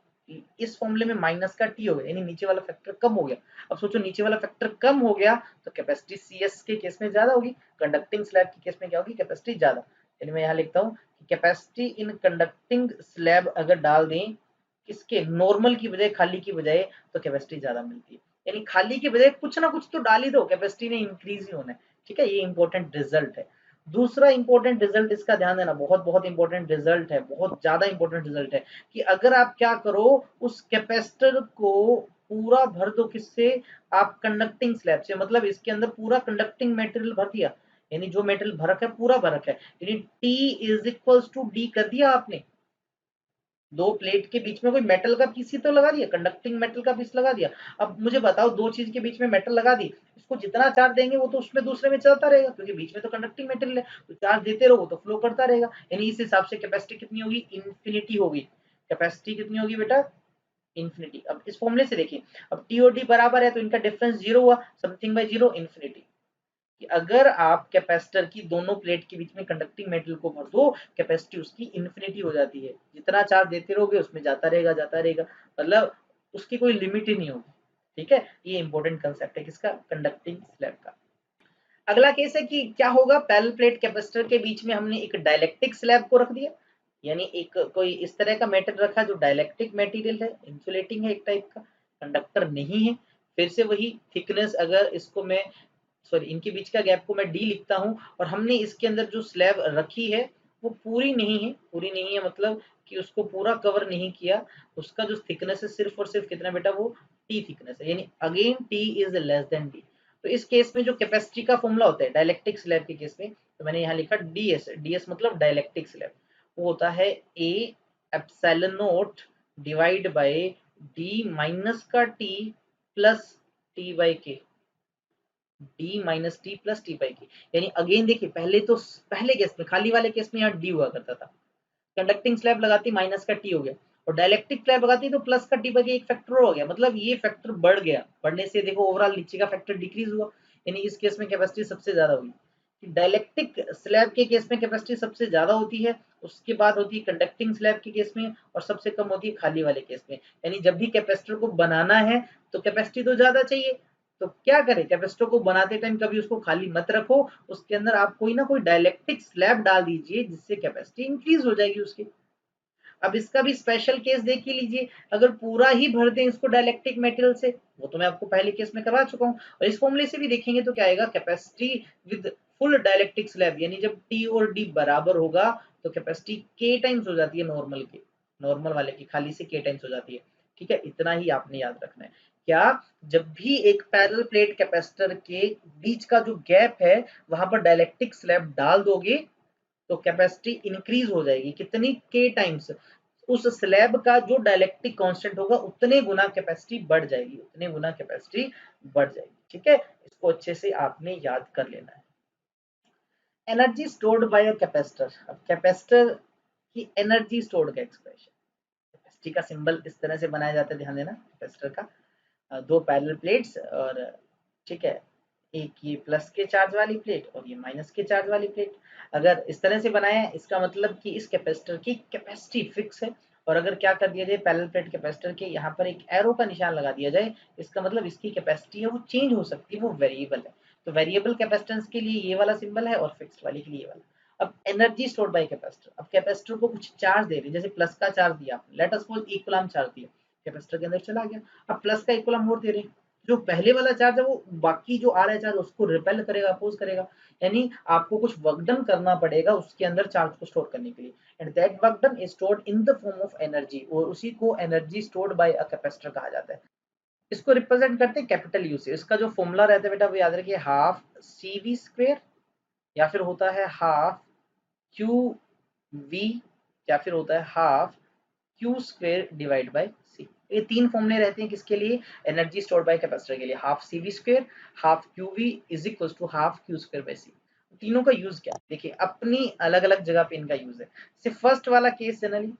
इस फॉर्मूले में माइनस का टी हो गया, यानी नीचे वाला फैक्टर कम हो गया। अब सोचो नीचे वाला फैक्टर कम हो गया तो कैपेसिटी सी एस के केस में ज्यादा होगी, कंडक्टिंग स्लैब के केस में क्या होगी, कैपेसिटी ज्यादा। यानी मैं यहाँ लिखता हूँ कैपेसिटी इन कंडक्टिंग स्लैब अगर डाल दें किसके, नॉर्मल की बजाय, खाली की बजाय, तो कैपेसिटी ज्यादा मिलती है। यानी खाली की बजाय कुछ ना कुछ तो डाल ही दो, कैपेसिटी ने इंक्रीज ही होना है, ठीक है, ये इंपॉर्टेंट रिजल्ट है। दूसरा इंपॉर्टेंट रिजल्ट इसका ध्यान देना, बहुत बहुत इंपॉर्टेंट रिजल्ट है, बहुत ज्यादा इंपॉर्टेंट रिजल्ट है, कि अगर आप क्या करो, उस कैपेसिटर को पूरा भर दो किससे, आप कंडक्टिंग स्लैब से, मतलब इसके अंदर पूरा कंडक्टिंग मेटेरियल भर दिया, यानी जो मेटेरियल भरक है पूरा भरक है, यानी T is equals to d कर दिया आपने, दो प्लेट के बीच में कोई मेटल का पीस ही तो लगा दिया, कंडक्टिंग मेटल का पीस लगा दिया। अब मुझे बताओ, दो चीज के बीच में मेटल लगा दी, इसको जितना चार्ज देंगे वो तो उसमें दूसरे में चलता रहेगा, क्योंकि बीच में तो कंडक्टिंग मेटेरियल है, तो चार्ज देते रहो तो फ्लो करता रहेगा, यानी इस हिसाब से कैपेसिटी कितनी होगी, इन्फिनिटी होगी। कैपेसिटी कितनी होगी बेटा, इन्फिनिटी। अब इस फॉर्मूले से देखिए, अब टी और डी बराबर है तो इनका डिफरेंस जीरो हुआ, समथिंग बाय जीरो इन्फिनिटी। कि अगर आप कैपेसिटर की दोनों प्लेट के बीच में कंडक्टिंग मेटल को भर दो, कैपेसिटी उसकी इन्फिनिटी हो जाती है, जितना चार्ज देते रहोगे उसमें जाता रहेगा, मतलब उसकी कोई लिमिट ही नहीं होगी, ठीक है। ये इंपॉर्टेंट कंसेप्ट है किसका, कंडक्टिंग स्लैब का। अगला केस है कि क्या होगा, पैरेलल प्लेट कैपेसिटर के बीच में हमने एक डाइलेक्ट्रिक स्लैब को रख दिया, यानी एक कोई इस तरह का मेटल रखा जो डाइलेक्ट्रिक मटेरियल है, इंसुलेटिंग है एक टाइप का, कंडक्टर नहीं है। फिर से वही थिकनेस, अगर इसको मैं, सॉरी, इनके बीच का गैप को मैं डी लिखता हूँ, और हमने इसके अंदर जो स्लैब रखी है वो पूरी नहीं है, पूरी नहीं है मतलब कि उसको पूरा कवर नहीं किया, उसका जो थिकनेस है सिर्फ और सिर्फ कितना बेटा, वो टी थिकनेस है, यानी again T is less than D. तो इस केस में जो कैपेसिटी का फॉर्मूला होता है डाइलेक्ट्रिक स्लैब के केस में, तो मैंने यहाँ लिखा डीएस, डीएस मतलब डाइलेक्ट्रिक स्लैब, वो होता है ए epsilon not divide by D minus का टी प्लस टी बाई के, D minus T plus T by के। यानी अगेन देखिए, पहले तो पहले केस में, खाली वाले केस में यहाँ डी हुआ करता था, कंडक्टिंग स्लैब लगाती माइनस का टी हो गया, और डाइलेक्ट्रिक स्लैब लगाती तो प्लस का टी बाई के एक फैक्टर हो गया, मतलब ये फैक्टर बढ़ गया, बढ़ने से देखो ओवरऑल नीचे का फैक्टर डिक्रीज हुआ, यानी इस केस में कैपेसिटी सबसे ज्यादा हुई। डाइलेक्ट्रिक स्लैब के केस में कैपेसिटी सबसे ज्यादा होती है, उसके बाद होती है कंडक्टिंग स्लैब के केस में, और सबसे कम होती है खाली वाले केस में। यानी जब भी कैपेसिटर को बनाना है तो कैपेसिटी तो ज्यादा चाहिए, तो क्या करें, कैपेसिटर को बनाते टाइम कभी उसको खाली मत रखो, उसके अंदर आप कोई ना कोई डाइलेक्ट्रिक स्लैब डाल दीजिए, जिससे कैपेसिटी इंक्रीज हो जाएगी उसकी। अब इसका भी स्पेशल केस देख ही लीजिए, अगर पूरा ही भर दें इसको डाइलेक्ट्रिक मेटेरियल से, वो तो मैं आपको पहले केस में करवा चुका हूँ, और इस फॉर्मूले से भी देखेंगे तो क्या आएगा, capacity with full dielectric slab, यानी जब टी और डी बराबर होगा तो कैपेसिटी के टाइम्स हो जाती है नॉर्मल के, नॉर्मल वाले की खाली से के टाइम्स हो जाती है, ठीक है। इतना ही आपने याद रखना है, क्या, जब भी एक पैरेलल प्लेट कैपेसिटर के बीच का जो गैप है वहां पर डाइलेक्ट्रिक स्लैब डाल दोगे तो कैपेसिटी इंक्रीज हो जाएगी, कितनी, के टाइम्स, उस स्लैब का जो डाइलेक्ट्रिक कांस्टेंट होगा उतने गुना कैपेसिटी बढ़ जाएगी, उतने गुना कैपेसिटी बढ़ जाएगी, ठीक है। इसको अच्छे से आपने याद कर लेना है। Energy stored bye a capacitor, अब कैपेसिटर की एनर्जी स्टोर्ड का एक्सप्रेशन, कैपेसिटी का सिंबल इस तरह से बनाया जाता है, ध्यान देना, कैपेसिटर का दो पैरेलल प्लेट्स, और ठीक है, एक ये प्लस के चार्ज वाली प्लेट और ये माइनस के चार्ज वाली प्लेट। अगर इस तरह से बनाया है इसका मतलब कि इस कैपेसिटर की कैपेसिटी फिक्स है, और अगर क्या कर दिया जाए, पैरेलल प्लेट कैपेसिटर के यहाँ पर एक एरो का निशान लगा दिया जाए, इसका मतलब इसकी कैपेसिटी है वो चेंज हो सकती है, वो वेरिएबल है। तो वेरिएबल कैपेसिटेंस के लिए ये वाला सिंबल है, और फिक्स्ड वाले के लिए ये वाला। अब एनर्जी स्टोर्ड बाय कैपेसिटर, अब कैपेसिटर को कुछ चार्ज दे रहे, जैसे प्लस का चार्ज दिया आपने, let us suppose 1 coulomb charge दिया, कैपेसिटर के अंदर चला गया, अब प्लस का 1 कूलम और दे रहे हैं, जो पहले वाला चार्ज है वो बाकी जो आ रहा है चार्ज उसको रिपेल करेगा, अपोज करेगा, यानी आपको कुछ वर्क डन करना पड़ेगा उसके अंदर चार्ज को स्टोर करने के लिए, and that work done is stored in the form of energy, और उसी को energy stored bye a capacitor कहा जाता है। इसको रिप्रेजेंट करते हैं कैपिटल यू से, इसका जो फॉर्मूला रहता है बेटा वो याद रखिए, हाफ सी वी स्क्वेयर, या फिर होता है हाफ क्यू वी, या फिर होता है half Q square divide by C. ये तीन फॉर्मूले रहते हैं किसके लिए, एनर्जी स्टोर्ड बाय कैपेसिटर के लिए, half C V square, half Q V is equal to half Q square by C. तीनों का यूज क्या है, देखिए अपनी अलग अलग जगह पे इनका यूज है। सिर्फ फर्स्ट वाला केस जनरली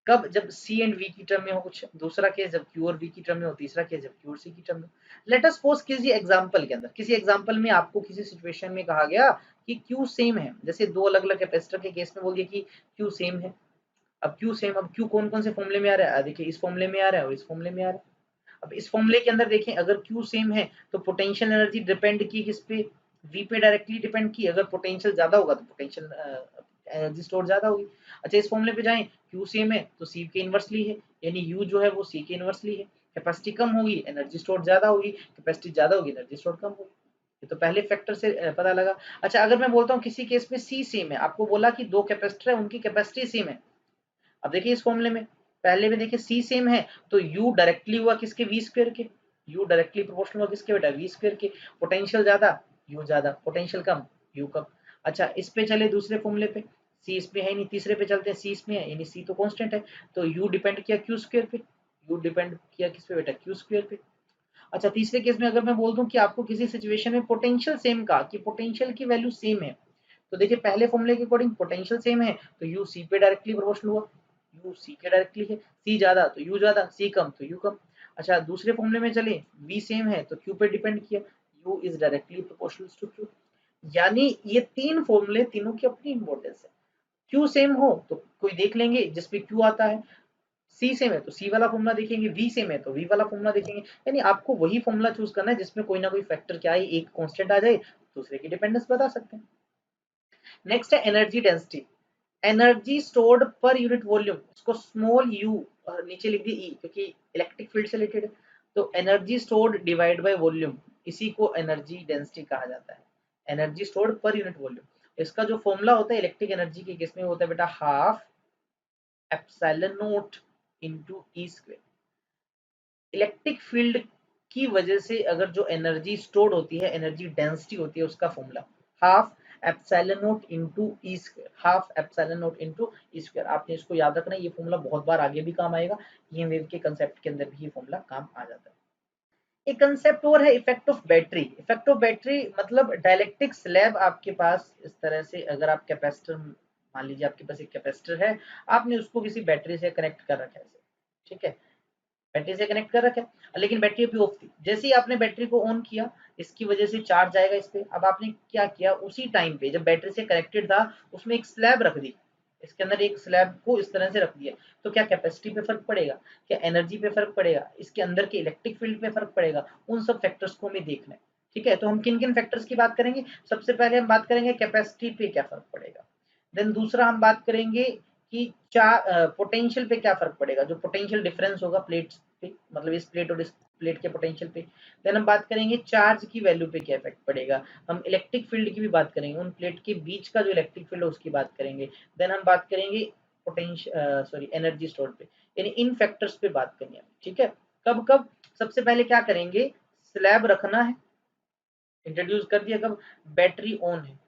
कब? जब सी एंड वी की टर्म में हो कुछ, दूसरा केस जब क्यू और वी की टर्म में हो, तीसरा केस जब क्यू और सी की टर्म में हो। लेट अस सपोज किसी एग्जांपल के अंदर, किसी एग्जांपल में आपको किसी सिचुएशन में कहा गया कि क्यू सेम है, जैसे दो अलग अलग कैपेसिटर के केस में बोल दिया कि क्यू सेम है। अब क्यू सेम, अब क्यू कौन कौन से फॉर्मूले में आ रहा है? देखिए इस फॉर्मूले में आ रहा है और इस फॉर्मूले में आ रहा है। अब इस फॉर्मूले के अंदर देखें, अगर क्यू सेम है तो पोटेंशियल एनर्जी डिपेंड की किस पे? वी पे डायरेक्टली डिपेंड की। अगर पोटेंशियल ज्यादा होगा तो पोटेंशियल एनर्जी स्टोर ज्यादा होगी। अच्छा इस फॉर्मूले पे जाएं, क्यू सेम है तो सी के इनवर्सली है, यानी यू जो है वो सी के इनवर्सली है। कैपेसिटी कम होगी एनर्जी स्टोर ज्यादा होगी, कैपेसिटी ज्यादा होगी एनर्जी स्टोर कम होगी। ये तो पहले फैक्टर से पता लगा। अच्छा अगर मैं बोलता हूँ किसी केस में सी सेम है, आपको बोला कि दो कैपेसिटर है उनकी कैपेसिटी सेम है। अब देखिए इस फॉर्मूले में पहले में देखिए सी सेम है तो यू डायरेक्टली हुआ किसके? वी स्क्वायर के। यू डायरेक्टली प्रोपोर्शनल हुआ किसके बेटा? वी स्क्वायर के। पोटेंशियल ज्यादा, यू ज्यादा, पोटेंशियल कम, यू कम। अच्छा इस पे चले दूसरे फॉर्मूले पे, सी इसमें है नहीं, तीसरे पे चलते हैं, सी इसमें है यानी सी तो कांस्टेंट है, तो यू डिपेंड किया क्यू स्क्वायर पे, यू डिपेंड किया किस पे बेटा? क्यू स्क्वायर पे। अच्छा तीसरे केस में अगर मैं बोल दूं कि आपको किसी सिचुएशन में पोटेंशियल सेम का, कि पोटेंशियल की वैल्यू सेम है, तो देखिए पहले फॉर्मूले के अकॉर्डिंग पोटेंशियल सेम है तो यू सी पे डायरेक्टली प्रोपोर्शनल हुआ, यू सी के डायरेक्टली है, सी ज्यादा तो यू ज्यादा, सी कम तो यू कम। अच्छा दूसरे फॉर्मूले में चले, वी सेम है तो क्यू पे डिपेंड किया, U is directly proportional to q. यानी ये तीन फॉर्मूले तीनों की अपनी इंपॉर्टेंस है। क्यू सेम हो तो कोई देख लेंगे जिसपे क्यू आता है, सी सेम है तो सी वाला फॉर्मूला देखेंगे, वी सेम है तो वी वाला फॉर्मूला देखेंगे। यानी आपको वही फॉर्मूला चूज करना है जिसमें कोई ना कोई फैक्टर क्या है, एक कांस्टेंट आ जाए, दूसरे की डिपेंडेंस बता सकते हैं। नेक्स्ट है energy density. Energy stored per unit volume, इसको स्मॉल यू नीचे लिख दी ई क्योंकि इलेक्ट्रिक फील्ड से रिलेटेड है। तो energy stored divide by volume, इसी को एनर्जी डेंसिटी कहा जाता है। Energy stored per unit volume, इसका जो फॉर्मूला होता है इलेक्ट्रिक एनर्जी के केस में होता है बेटा half epsilon nought into E square. Electric field की वजह से अगर जो एनर्जी स्टोर्ड होती है, एनर्जी डेंसिटी होती है, उसका formula half epsilon nought into E square, half epsilon nought into E square. आपने इसको याद रखना है, ये फॉर्मूला बहुत बार आगे भी काम आएगा, ये वेव के कंसेप्ट के अंदर भी ये फॉर्मूला काम आ जाता है। एक कंसेप्ट और है effect of battery. Effect of battery मतलब डाइलेक्ट्रिक स्लैब आपके पास इस तरह से, अगर आप कैपेसिटर मान लीजिए आपके पास एक कैपेसिटर है, आपने उसको किसी बैटरी से कनेक्ट कर रखा है, ठीक है, बैटरी से कनेक्ट कर रखा है लेकिन बैटरी अभी ऑफ थी। जैसे ही आपने बैटरी को ऑन किया, इसकी वजह से चार्ज आएगा इस पे। अब आपने क्या किया, उसी टाइम पे जब बैटरी से कनेक्टेड था उसमें एक स्लैब रख दी, इसके अंदर एक स्लैब को इस तरह से रख दिया, तो क्या कैपेसिटी पे फर्क पड़ेगा, क्या एनर्जी पे फर्क पड़ेगा, इसके अंदर के इलेक्ट्रिक फील्ड पे फर्क पड़ेगा? उन सब फैक्टर्स को हमें देखना है। ठीक है, तो हम किन किन फैक्टर्स की बात करेंगे? सबसे पहले हम बात करेंगे कैपेसिटी पे क्या फर्क पड़ेगा, देन दूसरा हम बात करेंगे कि पोटेंशियल पे क्या फर्क पड़ेगा, जो पोटेंशियल डिफरेंस होगा प्लेट पे, मतलब इस प्लेट और इस प्लेट के पोटेंशियल पे। देन हम बात करेंगे चार्ज की वैल्यू पे क्या इफेक्ट पड़ेगा। हम इलेक्ट्रिक फील्ड की भी बात करेंगे, उन प्लेट के बीच का जो इलेक्ट्रिक फील्ड है उसकी बात करेंगे। देन हम बात करेंगे पोटेंशियल सॉरी एनर्जी स्टोर पे, यानी इन फैक्टर्स पे बात करनी है। ठीक है, कब कब? सबसे पहले क्या करेंगे, स्लैब रखना है, इंट्रोड्यूस कर दिया कब? बैटरी ऑन है,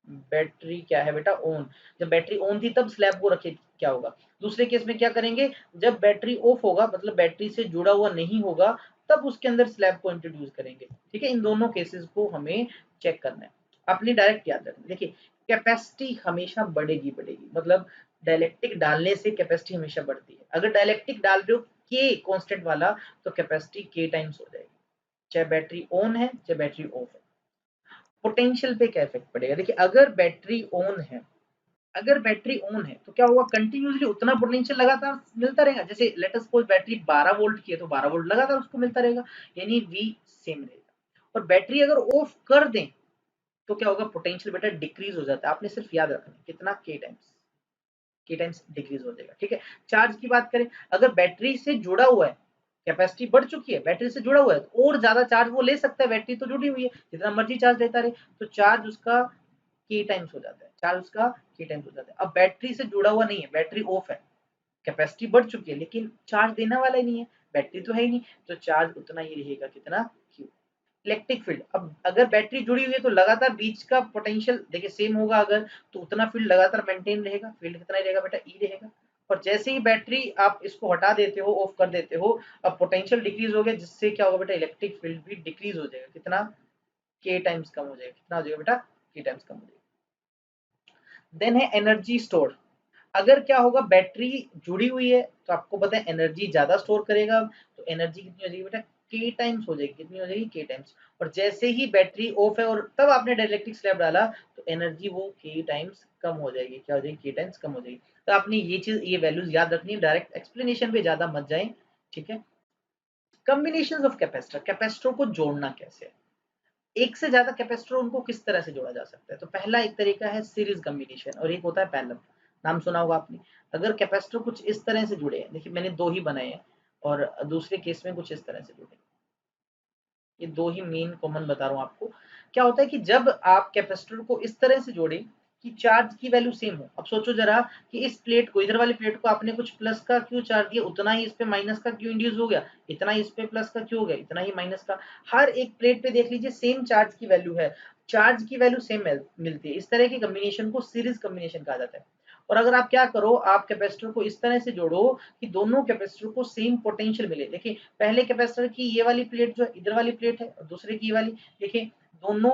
बैटरी क्या है बेटा? ऑन। जब बैटरी ऑन थी तब स्लैब को रखे, क्या होगा? दूसरे केस में क्या करेंगे, जब बैटरी ऑफ होगा मतलब बैटरी से जुड़ा हुआ नहीं होगा, तब उसके अंदर स्लैब को इंट्रोड्यूस करेंगे। ठीक है, इन दोनों केसेस को हमें चेक करना है। अपनी डायरेक्ट याद रखना, देखिए कैपेसिटी हमेशा बढ़ेगी बढ़ेगी, मतलब डायलेक्ट्रिक डालने से कैपेसिटी हमेशा बढ़ती है। अगर डायलेक्ट्रिक डाल रहे हो के कांस्टेंट वाला तो कैपेसिटी के टाइम्स हो जाएगी, चाहे बैटरी ऑन है चाहे बैटरी ऑफ है। पोटेंशियल पे क्या इफेक्ट पड़ेगा, देखिए अगर बैटरी ऑन है, अगर बैटरी ऑन है तो क्या होगा, कंटिन्यूसली उतना पोटेंशियल लगातार मिलता रहेगा। जैसे let us suppose battery 12 volt की है तो 12 वोल्ट लगातार उसको मिलता रहेगा, यानी वी सेम रहेगा। और बैटरी अगर ऑफ कर दें तो क्या होगा, पोटेंशियल बेटा डिक्रीज हो जाता है। आपने सिर्फ याद रखना है कितना, के टाइम्स डिक्रीज हो जाएगा। ठीक है, चार्ज की बात करें, अगर बैटरी से जुड़ा हुआ है, कैपेसिटी बढ़ चुकी है, बैटरी से जुड़ा हुआ है तो और ज्यादा चार्ज वो ले सकता है, बैटरी तो जुड़ी हुई है, जितना मर्जी चार्ज लेता रहे, तो चार्ज उसका के टाइम्स हो जाता है, चार्ज उसका के टाइम्स हो जाता है। अब बैटरी से जुड़ा हुआ नहीं है, बैटरी ऑफ है, कैपेसिटी बढ़ चुकी है लेकिन चार्ज देने वाला ही नहीं है, बैटरी तो है ही नहीं, तो चार्ज उतना ही रहेगा कितना, क्यू। इलेक्ट्रिक फील्ड, अब अगर बैटरी जुड़ी हुई है तो लगातार बीच का पोटेंशियल देखिए सेम होगा, अगर तो उतना फील्ड लगातार मेंटेन रहेगा, फील्ड कितना ही रहेगा बेटा, ई रहेगा। और जैसे ही बैटरी आप इसको हटा देते हो, ऑफ कर देते हो, अब पोटेंशियल डिक्रीज हो गया, जिससे क्या होगा बेटा, इलेक्ट्रिक फील्ड भी डिक्रीज हो जाएगा, कितना, के टाइम्स कम हो जाएगा, कितना हो जाएगा बेटा, के टाइम्स कम हो जाएगा। देन है एनर्जी स्टोर। अगर क्या होगा, बैटरी जुड़ी हुई है तो आपको पता है एनर्जी ज्यादा स्टोर करेगा, तो एनर्जी कितनी हो जाएगी बेटा, के टाइम्स हो जाएगी। कितनी हो जाएगी, के टाइम्स। और जैसे ही बैटरी ऑफ है और तब आपने डाइलेक्ट्रिक स्लैब डाला तो एनर्जी वो के टाइम्स कम हो जाएगी। क्या हो जाएगी, के टाइम्स कम हो जाएगी। तो आपने ये चीज, ये वैल्यूज याद रखनी है, डायरेक्ट एक्सप्लेनेशन पे ज्यादा मत जाए, ठीक है। कॉम्बिनेशन ऑफ कैपेसिटर, कैपेसिटर को जोड़ना कैसे है, एक से ज्यादा कैपेसिटर उनको किस तरह से जोड़ा जा सकता है। तो पहला एक तरीका है सीरीज कॉम्बिनेशन और एक होता है पैरेलल। नाम सुना होगा आपने। अगर कैपेसिटर कुछ इस तरह से जुड़े हैं, देखिए मैंने दो ही बनाए हैं और दूसरे केस में कुछ इस तरह से जुड़े, ये दो ही मेन कॉमन बता रहा हूँ आपको। क्या होता है कि जब आप कैपेसिटर को इस तरह से जोड़े कि चार्ज की वैल्यू सेम हो। अब सोचो जरा कि इस प्लेट को, इधर वाली प्लेट को आपने कुछ प्लस का क्यों चार्ज दिया, उतना ही इस पे माइनस का क्यों इंड्यूस हो गया, इतना ही इस पे प्लस का क्यों हो गया, इतना ही माइनस का। हर एक प्लेट पे देख लीजिए सेम चार्ज की वैल्यू है, चार्ज की वैल्यू सेम मिलती है। इस तरह के कॉम्बिनेशन को सीरीज कॉम्बिनेशन कहा जाता है। और अगर आप क्या करो, आप कैपेसिटर को इस तरह से जोड़ो कि दोनों कैपेसिटर को सेम पोटेंशियल मिले। देखिए पहले कैपेसिटर की ये वाली प्लेट जो इधर वाली प्लेट है और दूसरे की ये वाली, देखिए दोनों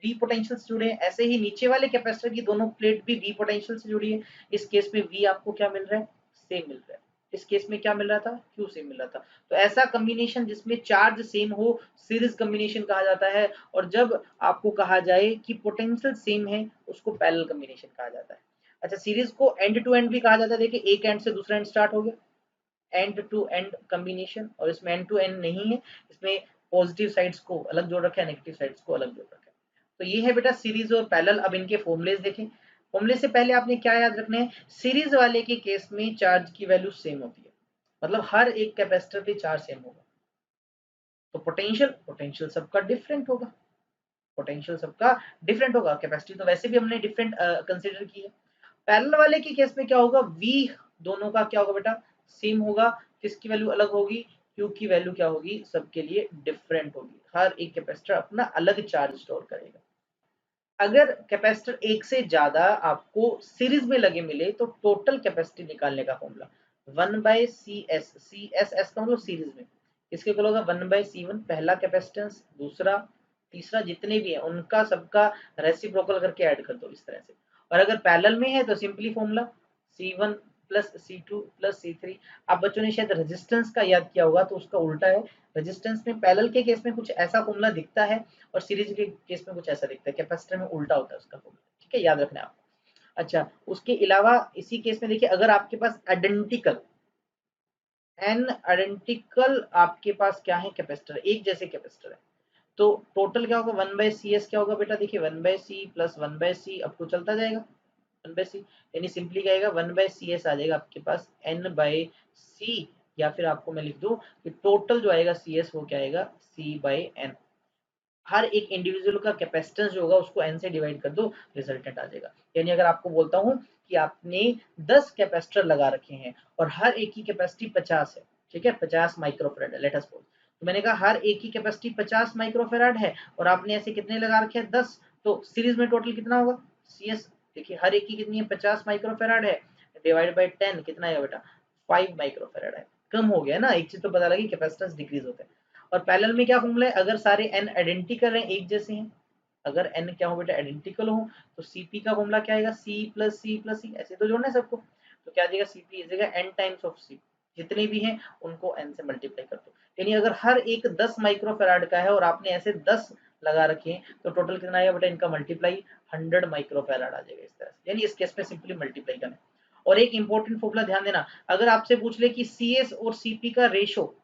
वी पोटेंशियल से जुड़े हैं। ऐसे ही नीचे वाले कैपेसिटर की दोनों प्लेट भी वी पोटेंशियल से जुड़ी है। इस केस में वी आपको क्या मिल रहा है, सेम मिल रहा है। इस केस में क्या मिल रहा था, क्यू सेम मिल रहा था। तो ऐसा कॉम्बिनेशन जिसमें चार्ज सेम हो, सीरीज कॉम्बिनेशन कहा जाता है। और जब आपको कहा जाए कि पोटेंशियल सेम है, उसको पैरेलल कॉम्बिनेशन कहा जाता है। अच्छा, सीरीज को एंड टू एंड भी कहा जाता है। देखिए एक एंड से दूसरा एंड स्टार्ट हो गया, एंड टू एंड कॉम्बिनेशन। और इसमें एंड टू एंड नहीं है, इसमें पॉजिटिव साइड्स को अलग जोड़ रखा है, नेगेटिव साइड्स को अलग जोड़ रखा है। तो ये है बेटा सीरीज और पैरेलल। अब इनके फॉर्मूलेस देखें। फॉर्मूले से पहले आपने क्या याद रखना है, सीरीज वाले के केस में चार्ज की वैल्यू सेम होती है, मतलब हर एक कैपेसिटर पे चार्ज सेम होगा। तो पोटेंशियल, पोटेंशियल सबका डिफरेंट होगा, पोटेंशियल सबका डिफरेंट होगा। कैपेसिटी तो वैसे भी हमने डिफरेंट कंसीडर की है। पैरेलल वाले के केस में क्या होगा, वी दोनों का क्या होगा बेटा, सेम होगा। किसकी वैल्यू अलग होगी, क्यू की वैल्यू क्या होगी, सबके लिए डिफरेंट होगी। हर एक कैपेसिटर अपना अलग चार्ज स्टोर करेगा। अगर कैपेसिटर एक से ज्यादा आपको सीरीज में लगे मिले तो टोटल कैपेसिटी निकालने का formula 1/CS, C S S का मतलब सीरीज में, इसके इक्वल होगा 1/C1, पहला कैपेसिटेंस, दूसरा, तीसरा, जितने भी है उनका सबका रेसिप्रोकल करके ऐड कर दो इस तरह से। और अगर पैरेलल में है तो simply formula C1 plus C2 plus C3। आप बच्चों ने शायद रेजिस्टेंस का याद किया होगा, तो उसका उल्टा है। रेजिस्टेंस में पैरेलल के केस में कुछ ऐसा फॉर्मूला दिखता है और सीरीज के केस में कुछ ऐसा दिखता है, कैपेसिटर में उल्टा होता है उसका फॉर्मूला, ठीक है, याद रखना है आपको। अच्छा, उसके अलावा इसी केस में देखिए, अगर आपके पास आइडेंटिकल, एन आइडेंटिकल आपके पास क्या है, कैपेसिटर, एक जैसे कैपेसिटर है, तो टोटल क्या होगा, 1/CS क्या होगा बेटा, देखिए 1/C plus 1/C up to चलता जाएगा 1/C, यानी सिंपली क्या आएगा, 1/CS आ जाएगा आपके पास N/C। या फिर आपको मैं लिख दूं कि टोटल जो आएगा CS वो क्या आएगा, C/N। हर एक इंडिविजुअल का कैपेसिटेंस जो होगा उसको n से डिवाइड कर दो, रिजल्टेंट आ जाएगा। यानी अगर आपको बोलता हूं कि आपने 10 कैपेसिटर लगा रखे हैं और हर एक की कैपेसिटी 50 है, ठीक है, 50 माइक्रोफेराड है, लेट अस सपोज। तो मैंने कहा हर एक की कैपेसिटी 50 माइक्रोफेराड है और आपने ऐसे कितने लगा रखे हैं, 10। तो सीरीज में टोटल कितना होगा, CS, देखिए हर एक की कितनी है, 50 माइक्रोफेराड है, डिवाइड बाई 10 कितना आएगा बेटा, 5 माइक्रोफेराड है। कम हो गया ना, एक चीज तो पता लगी, कैपेसिटेंस डिक्रीज होता है। और पैरेलल में क्या फॉर्मूला है, अगर सारे n आइडेंटिकल हैं, एक जैसे हैं, अगर n क्या हो बेटा, आइडेंटिकल हो, तो Cp का फॉर्मूला क्या आएगा, C plus C plus C, ऐसे तो जोड़ना है सबको। तो क्या आ जाएगा, Cp is n times of C, जितने भी हैं उनको n से मल्टीप्लाई कर दो। यानी अगर हर एक 10 माइक्रोफेराड का है और आपने ऐसे 10 लगा रखे हैं तो टोटल कितना आएगा बेटा, इनका मल्टीप्लाई 100 माइक्रोफेराड आ जाएगा इस तरह से। यानी इस केस में सिंपली मल्टीप्लाई करना। और एक इंपॉर्टेंट फॉर्मूला ध्यान देना, अगर आपसे पूछ ले कि CS और Cp का ratio,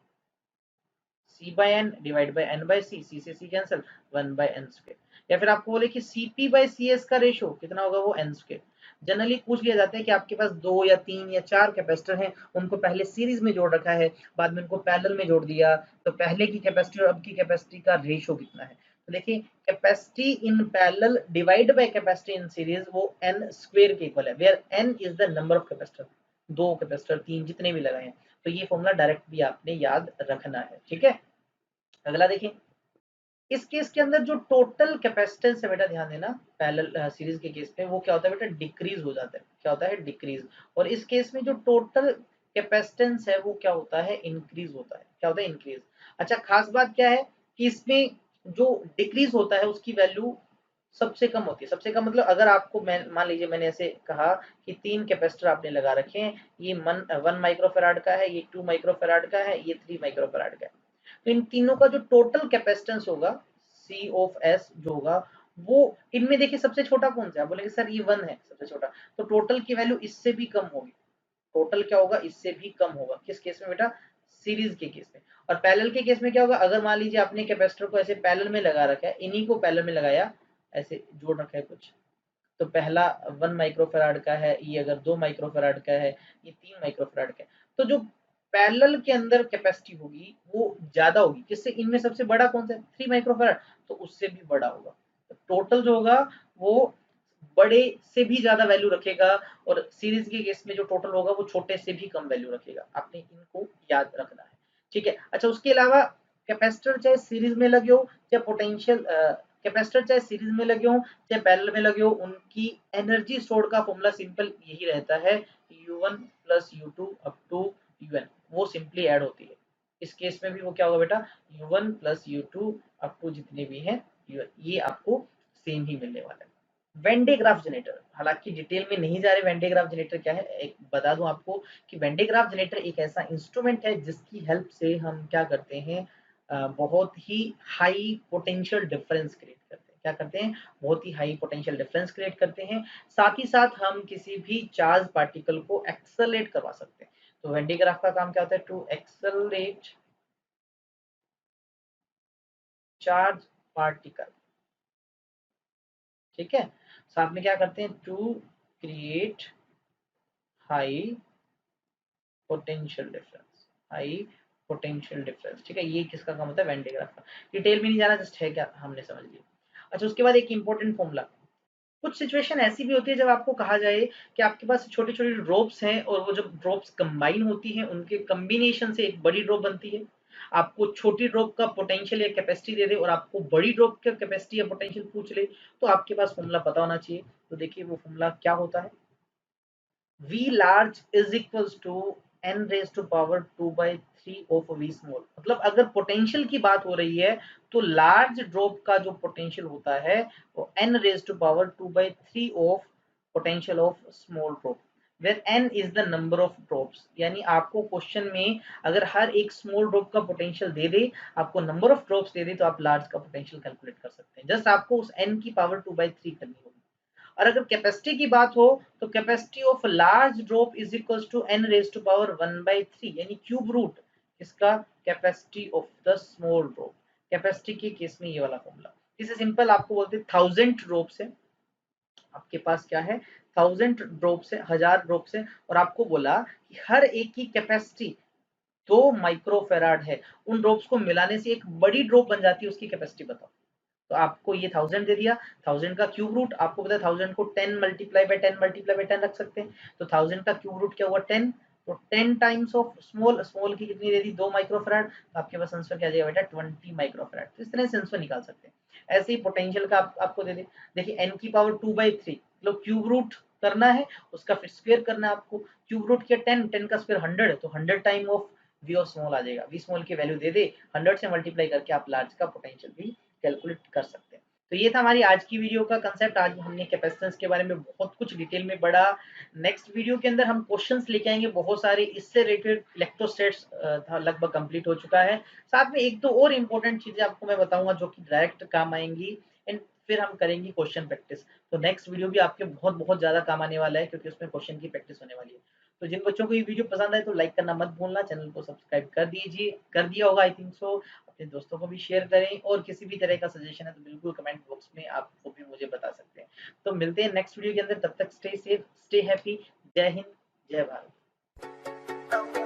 C/N divide by N/C, C से C कैंसिल, 1/n²। या फिर आपको बोले कि Cp/CS का रेशो कितना होगा, वो n²। जनरली पूछ लिया जाता है कि आपके पास 2 या 3 या 4 कैपेसिटर हैं, उनको पहले सीरीज में जोड़ रखा है, बाद में उनको पैरेलल में जोड़ दिया, तो पहले की कैपेसिटी और अब की कैपेसिटी का रेशो कितना है। तो देखिए capacity in parallel divide by capacity in series, वो n² के इक्वल है, where n is the number of capacitor, 2 capacitor, 3, जितने भी लगाए हैं। तो ये फॉर्मूला डायरेक्ट भी आपने याद रखना है, ठीक है। अगला देखिए, इस केस के अंदर जो टोटल कैपेसिटेंस है बेटा, ध्यान देना, पैरेलल सीरीज के केस में वो क्या होता है बेटा, डिक्रीज हो जाता है। क्या होता है, डिक्रीज। और इस केस में जो टोटल कैपेसिटेंस है वो क्या होता है, इंक्रीज होता है। क्या होता है, इंक्रीज। अच्छा, खास बात क्या है कि इसमें जो डिक्रीज होता है उसकी वैल्यू सबसे कम होती है। सबसे कम मतलब अगर आपको मान लीजिए मैंने ऐसे कहा कि 3 कैपेसिटर आपने लगा रखे हैं, ये 1 माइक्रोफैराड का है, ये 2 माइक्रोफैराड का है, ये 3 माइक्रोफैराड का है। तो इन तीनों का जो टोटल कैपेसिटेंस होगा सी ऑफ एस जो होगा वो इनमें देखिए सबसे छोटा कौन सा है, बोलेंगे सर ये 1 है सबसे छोटा, तो टोटल की वैल्यू इससे भी कम होगी। टोटल क्या होगा, इससे भी कम होगा। किस केस में बेटा, सीरीज के केस में। और पैरेलल के केस में क्या होगा, अगर मान लीजिए आपने कैपेसिटर को ऐसे पैरेलल में लगा रखा है, इन्हीं को पैरेलल में लगाया, ऐसे जोड़ रखा है कुछ, तो पहला 1 माइक्रोफैराड का है, ये अगर 2 माइक्रोफैराड का है, ये 3 माइक्रोफैराड का है, तो जो पैरेलल के अंदर कैपेसिटी होगी वो ज्यादा होगी। किससे, इनमें सबसे बड़ा कौन सा है, 3 माइक्रोफैराड, तो उससे भी बड़ा होगा। तो टोटल जो होगा वो बड़े से भी ज्यादा वैल्यू रखेगा, और सीरीज के केस में जो टोटल होगा वो छोटे से भी कम वैल्यू रखेगा। आपने इनको याद रखना है, ठीक है। अच्छा, उसके अलावा कैपेसिटर चाहे सीरीज में लगे हो, चाहे पोटेंशियल कैपेसिटर चाहे सीरीज में लगे हो चाहे पैरेलल में लगे हो, उनकी एनर्जी स्टोर्ड का फॉर्मूला सिंपल यही रहता है, U1 plus U2 up to UN, वो सिंपली ऐड होती है। इस केस में भी वो क्या होगा बेटा, U1 plus U2 up to जितने भी हैं UN, ये आपको सेम ही मिलने वाला है। वेन डे ग्राफ जनरेटर, हालांकि डिटेल में नहीं जा रहे वेन डे ग्राफ जनरेटर क्या है, एक बता दूं आपको कि वेन डे ग्राफ जनरेटर एक ऐसा इंस्ट्रूमेंट है जिसकी हेल्प से हम क्या करते हैं, बहुत ही हाई पोटेंशियल डिफरेंस क्रिएट करते हैं। क्या करते हैं, बहुत ही हाई पोटेंशियल डिफरेंस क्रिएट करते हैं। साथ ही साथ हम किसी भी चार्ज पार्टिकल को एक्सेलरेट करवा सकते हैं। तो वेन डे ग्राफ का काम क्या होता है, टू एक्सेलरेट चार्ज पार्टिकल, ठीक है। साथ में क्या करते हैं, to create high potential difference, high potential difference, ठीक है। ये किसका काम होता है, वेन डे ग्राफ का। डिटेल में नहीं जाना, जस्ट है क्या हमने समझ लिया। अच्छा, उसके बाद एक इंपॉर्टेंट फॉर्मूला, कुछ सिचुएशन ऐसी भी होती है जब आपको कहा जाए कि आपके पास छोटे छोटे ड्रॉप्स हैं, और वो जब ड्रॉप्स कंबाइन होती हैं उनके कम्बिनेशन से एक बड़ी ड्रॉप बनती है। आपको छोटी ड्रॉप का पोटेंशियल या कैपेसिटी दे दे और आपको बड़ी ड्रॉप का कैपेसिटी या पोटेंशियल पूछ ले, तो आपके पास फॉर्मूला पता होना चाहिए। तो देखिए वो फॉर्मूला क्या होता है, V large is equals to n raised to power 2 by 3 of V small। मतलब अगर पोटेंशियल की बात हो रही है तो लार्ज ड्रॉप का जो पोटेंशियल होता है वो n raised to power 2 by 3 of potential of small drop, where n is the number of drops। यानी आपको क्वेश्चन में अगर हर एक स्मॉल ड्रॉप का पोटेंशियल दे दे, आपको नंबर ऑफ ड्रॉप्स दे दे, तो आप लार्ज का पोटेंशियल कैलकुलेट कर सकते हैं। जस्ट आपको उस n की पावर 2 by 3 करनी होगी। और अगर कैपेसिटी की बात हो तो capacity of large drop is equals to n raise to power 1/3, यानी क्यूब रूट इसका capacity of the small drop. Capacity के केस में ये वाला फॉर्मूला, इसे सिंपल आपको बोलते हैं 1000 ड्रॉप से, आपके पास क्या है 1000 ड्रॉप से, 1000 ड्रॉप से, और आपको बोला कि हर एक की कैपेसिटी 2 माइक्रोफेराड है, उन ड्रॉप्स को मिलाने से एक बड़ी ड्रॉप बन जाती है, उसकी कैपेसिटी बताओ। तो आपको ये 1000 दे दिया, 1000 का क्यूब रूट आपको पता है 1000 को 10 मल्टीप्लाई बाय 10 मल्टीप्लाई बाय 10 रख सकते हैं। तो 1000 का क्यूब रूट क्या हुआ 10, तो 10 टाइम्स ऑफ स्मॉल, स्मॉल की कितनी दे दी 2 माइक्रोफैराड, तो आपके पास आंसर क्या आ जाएगा बेटा 20 माइक्रोफैराड। तो इस तरह से आंसर निकाल सकते हैं। ऐसे ही पोटेंशियल का आपको दे दे, देखिए n की पावर 2/3, मतलब क्यूब रूट करना है, उसका फिर स्क्वायर करना है आपको। क्यूब रूट किया 10, 10 का स्क्वायर 100 है, तो 100 time of V of small आ जाएगा। वी स्मॉल की वैल्यू दे दे, 100 से मल्टीप्लाई करके आप लार्ज का पोटेंशियल भी कैलकुलेट कर सकते हैं। तो ये था हमारी आज की वीडियो का कंसेप्ट। आज हमने कैपेसिटेंस के बारे में बहुत कुछ डिटेल में पढ़ा। नेक्स्ट वीडियो के अंदर हम क्वेश्चंस लेके आएंगे बहुत सारे, इससे रिलेटेड इलेक्ट्रोस्टैट्स लगभग कंप्लीट हो चुका है। साथ में एक दो और इम्पोर्टेंट चीजें आपको मैं बताऊंगा जो कि डायरेक्ट काम आएंगी, एंड फिर हम करेंगे क्वेश्चन प्रैक्टिस। तो नेक्स्ट वीडियो भी आपके बहुत बहुत ज्यादा काम आने वाला है, क्योंकि उसमें क्वेश्चन की प्रैक्टिस होने वाली है। तो जिन बच्चों को ये वीडियो पसंद आए तो लाइक करना मत भूलना, चैनल को सब्सक्राइब कर दीजिए, कर दिया होगा आई थिंक सो। अपने दोस्तों को भी शेयर करें, और किसी भी तरह का सजेशन है तो बिल्कुल कमेंट बॉक्स में आप वो भी मुझे बता सकते हैं। तो मिलते हैं नेक्स्ट वीडियो के अंदर, तब तक स्टे सेफ, स्टे हैप्पी। जय हिंद, जय भारत।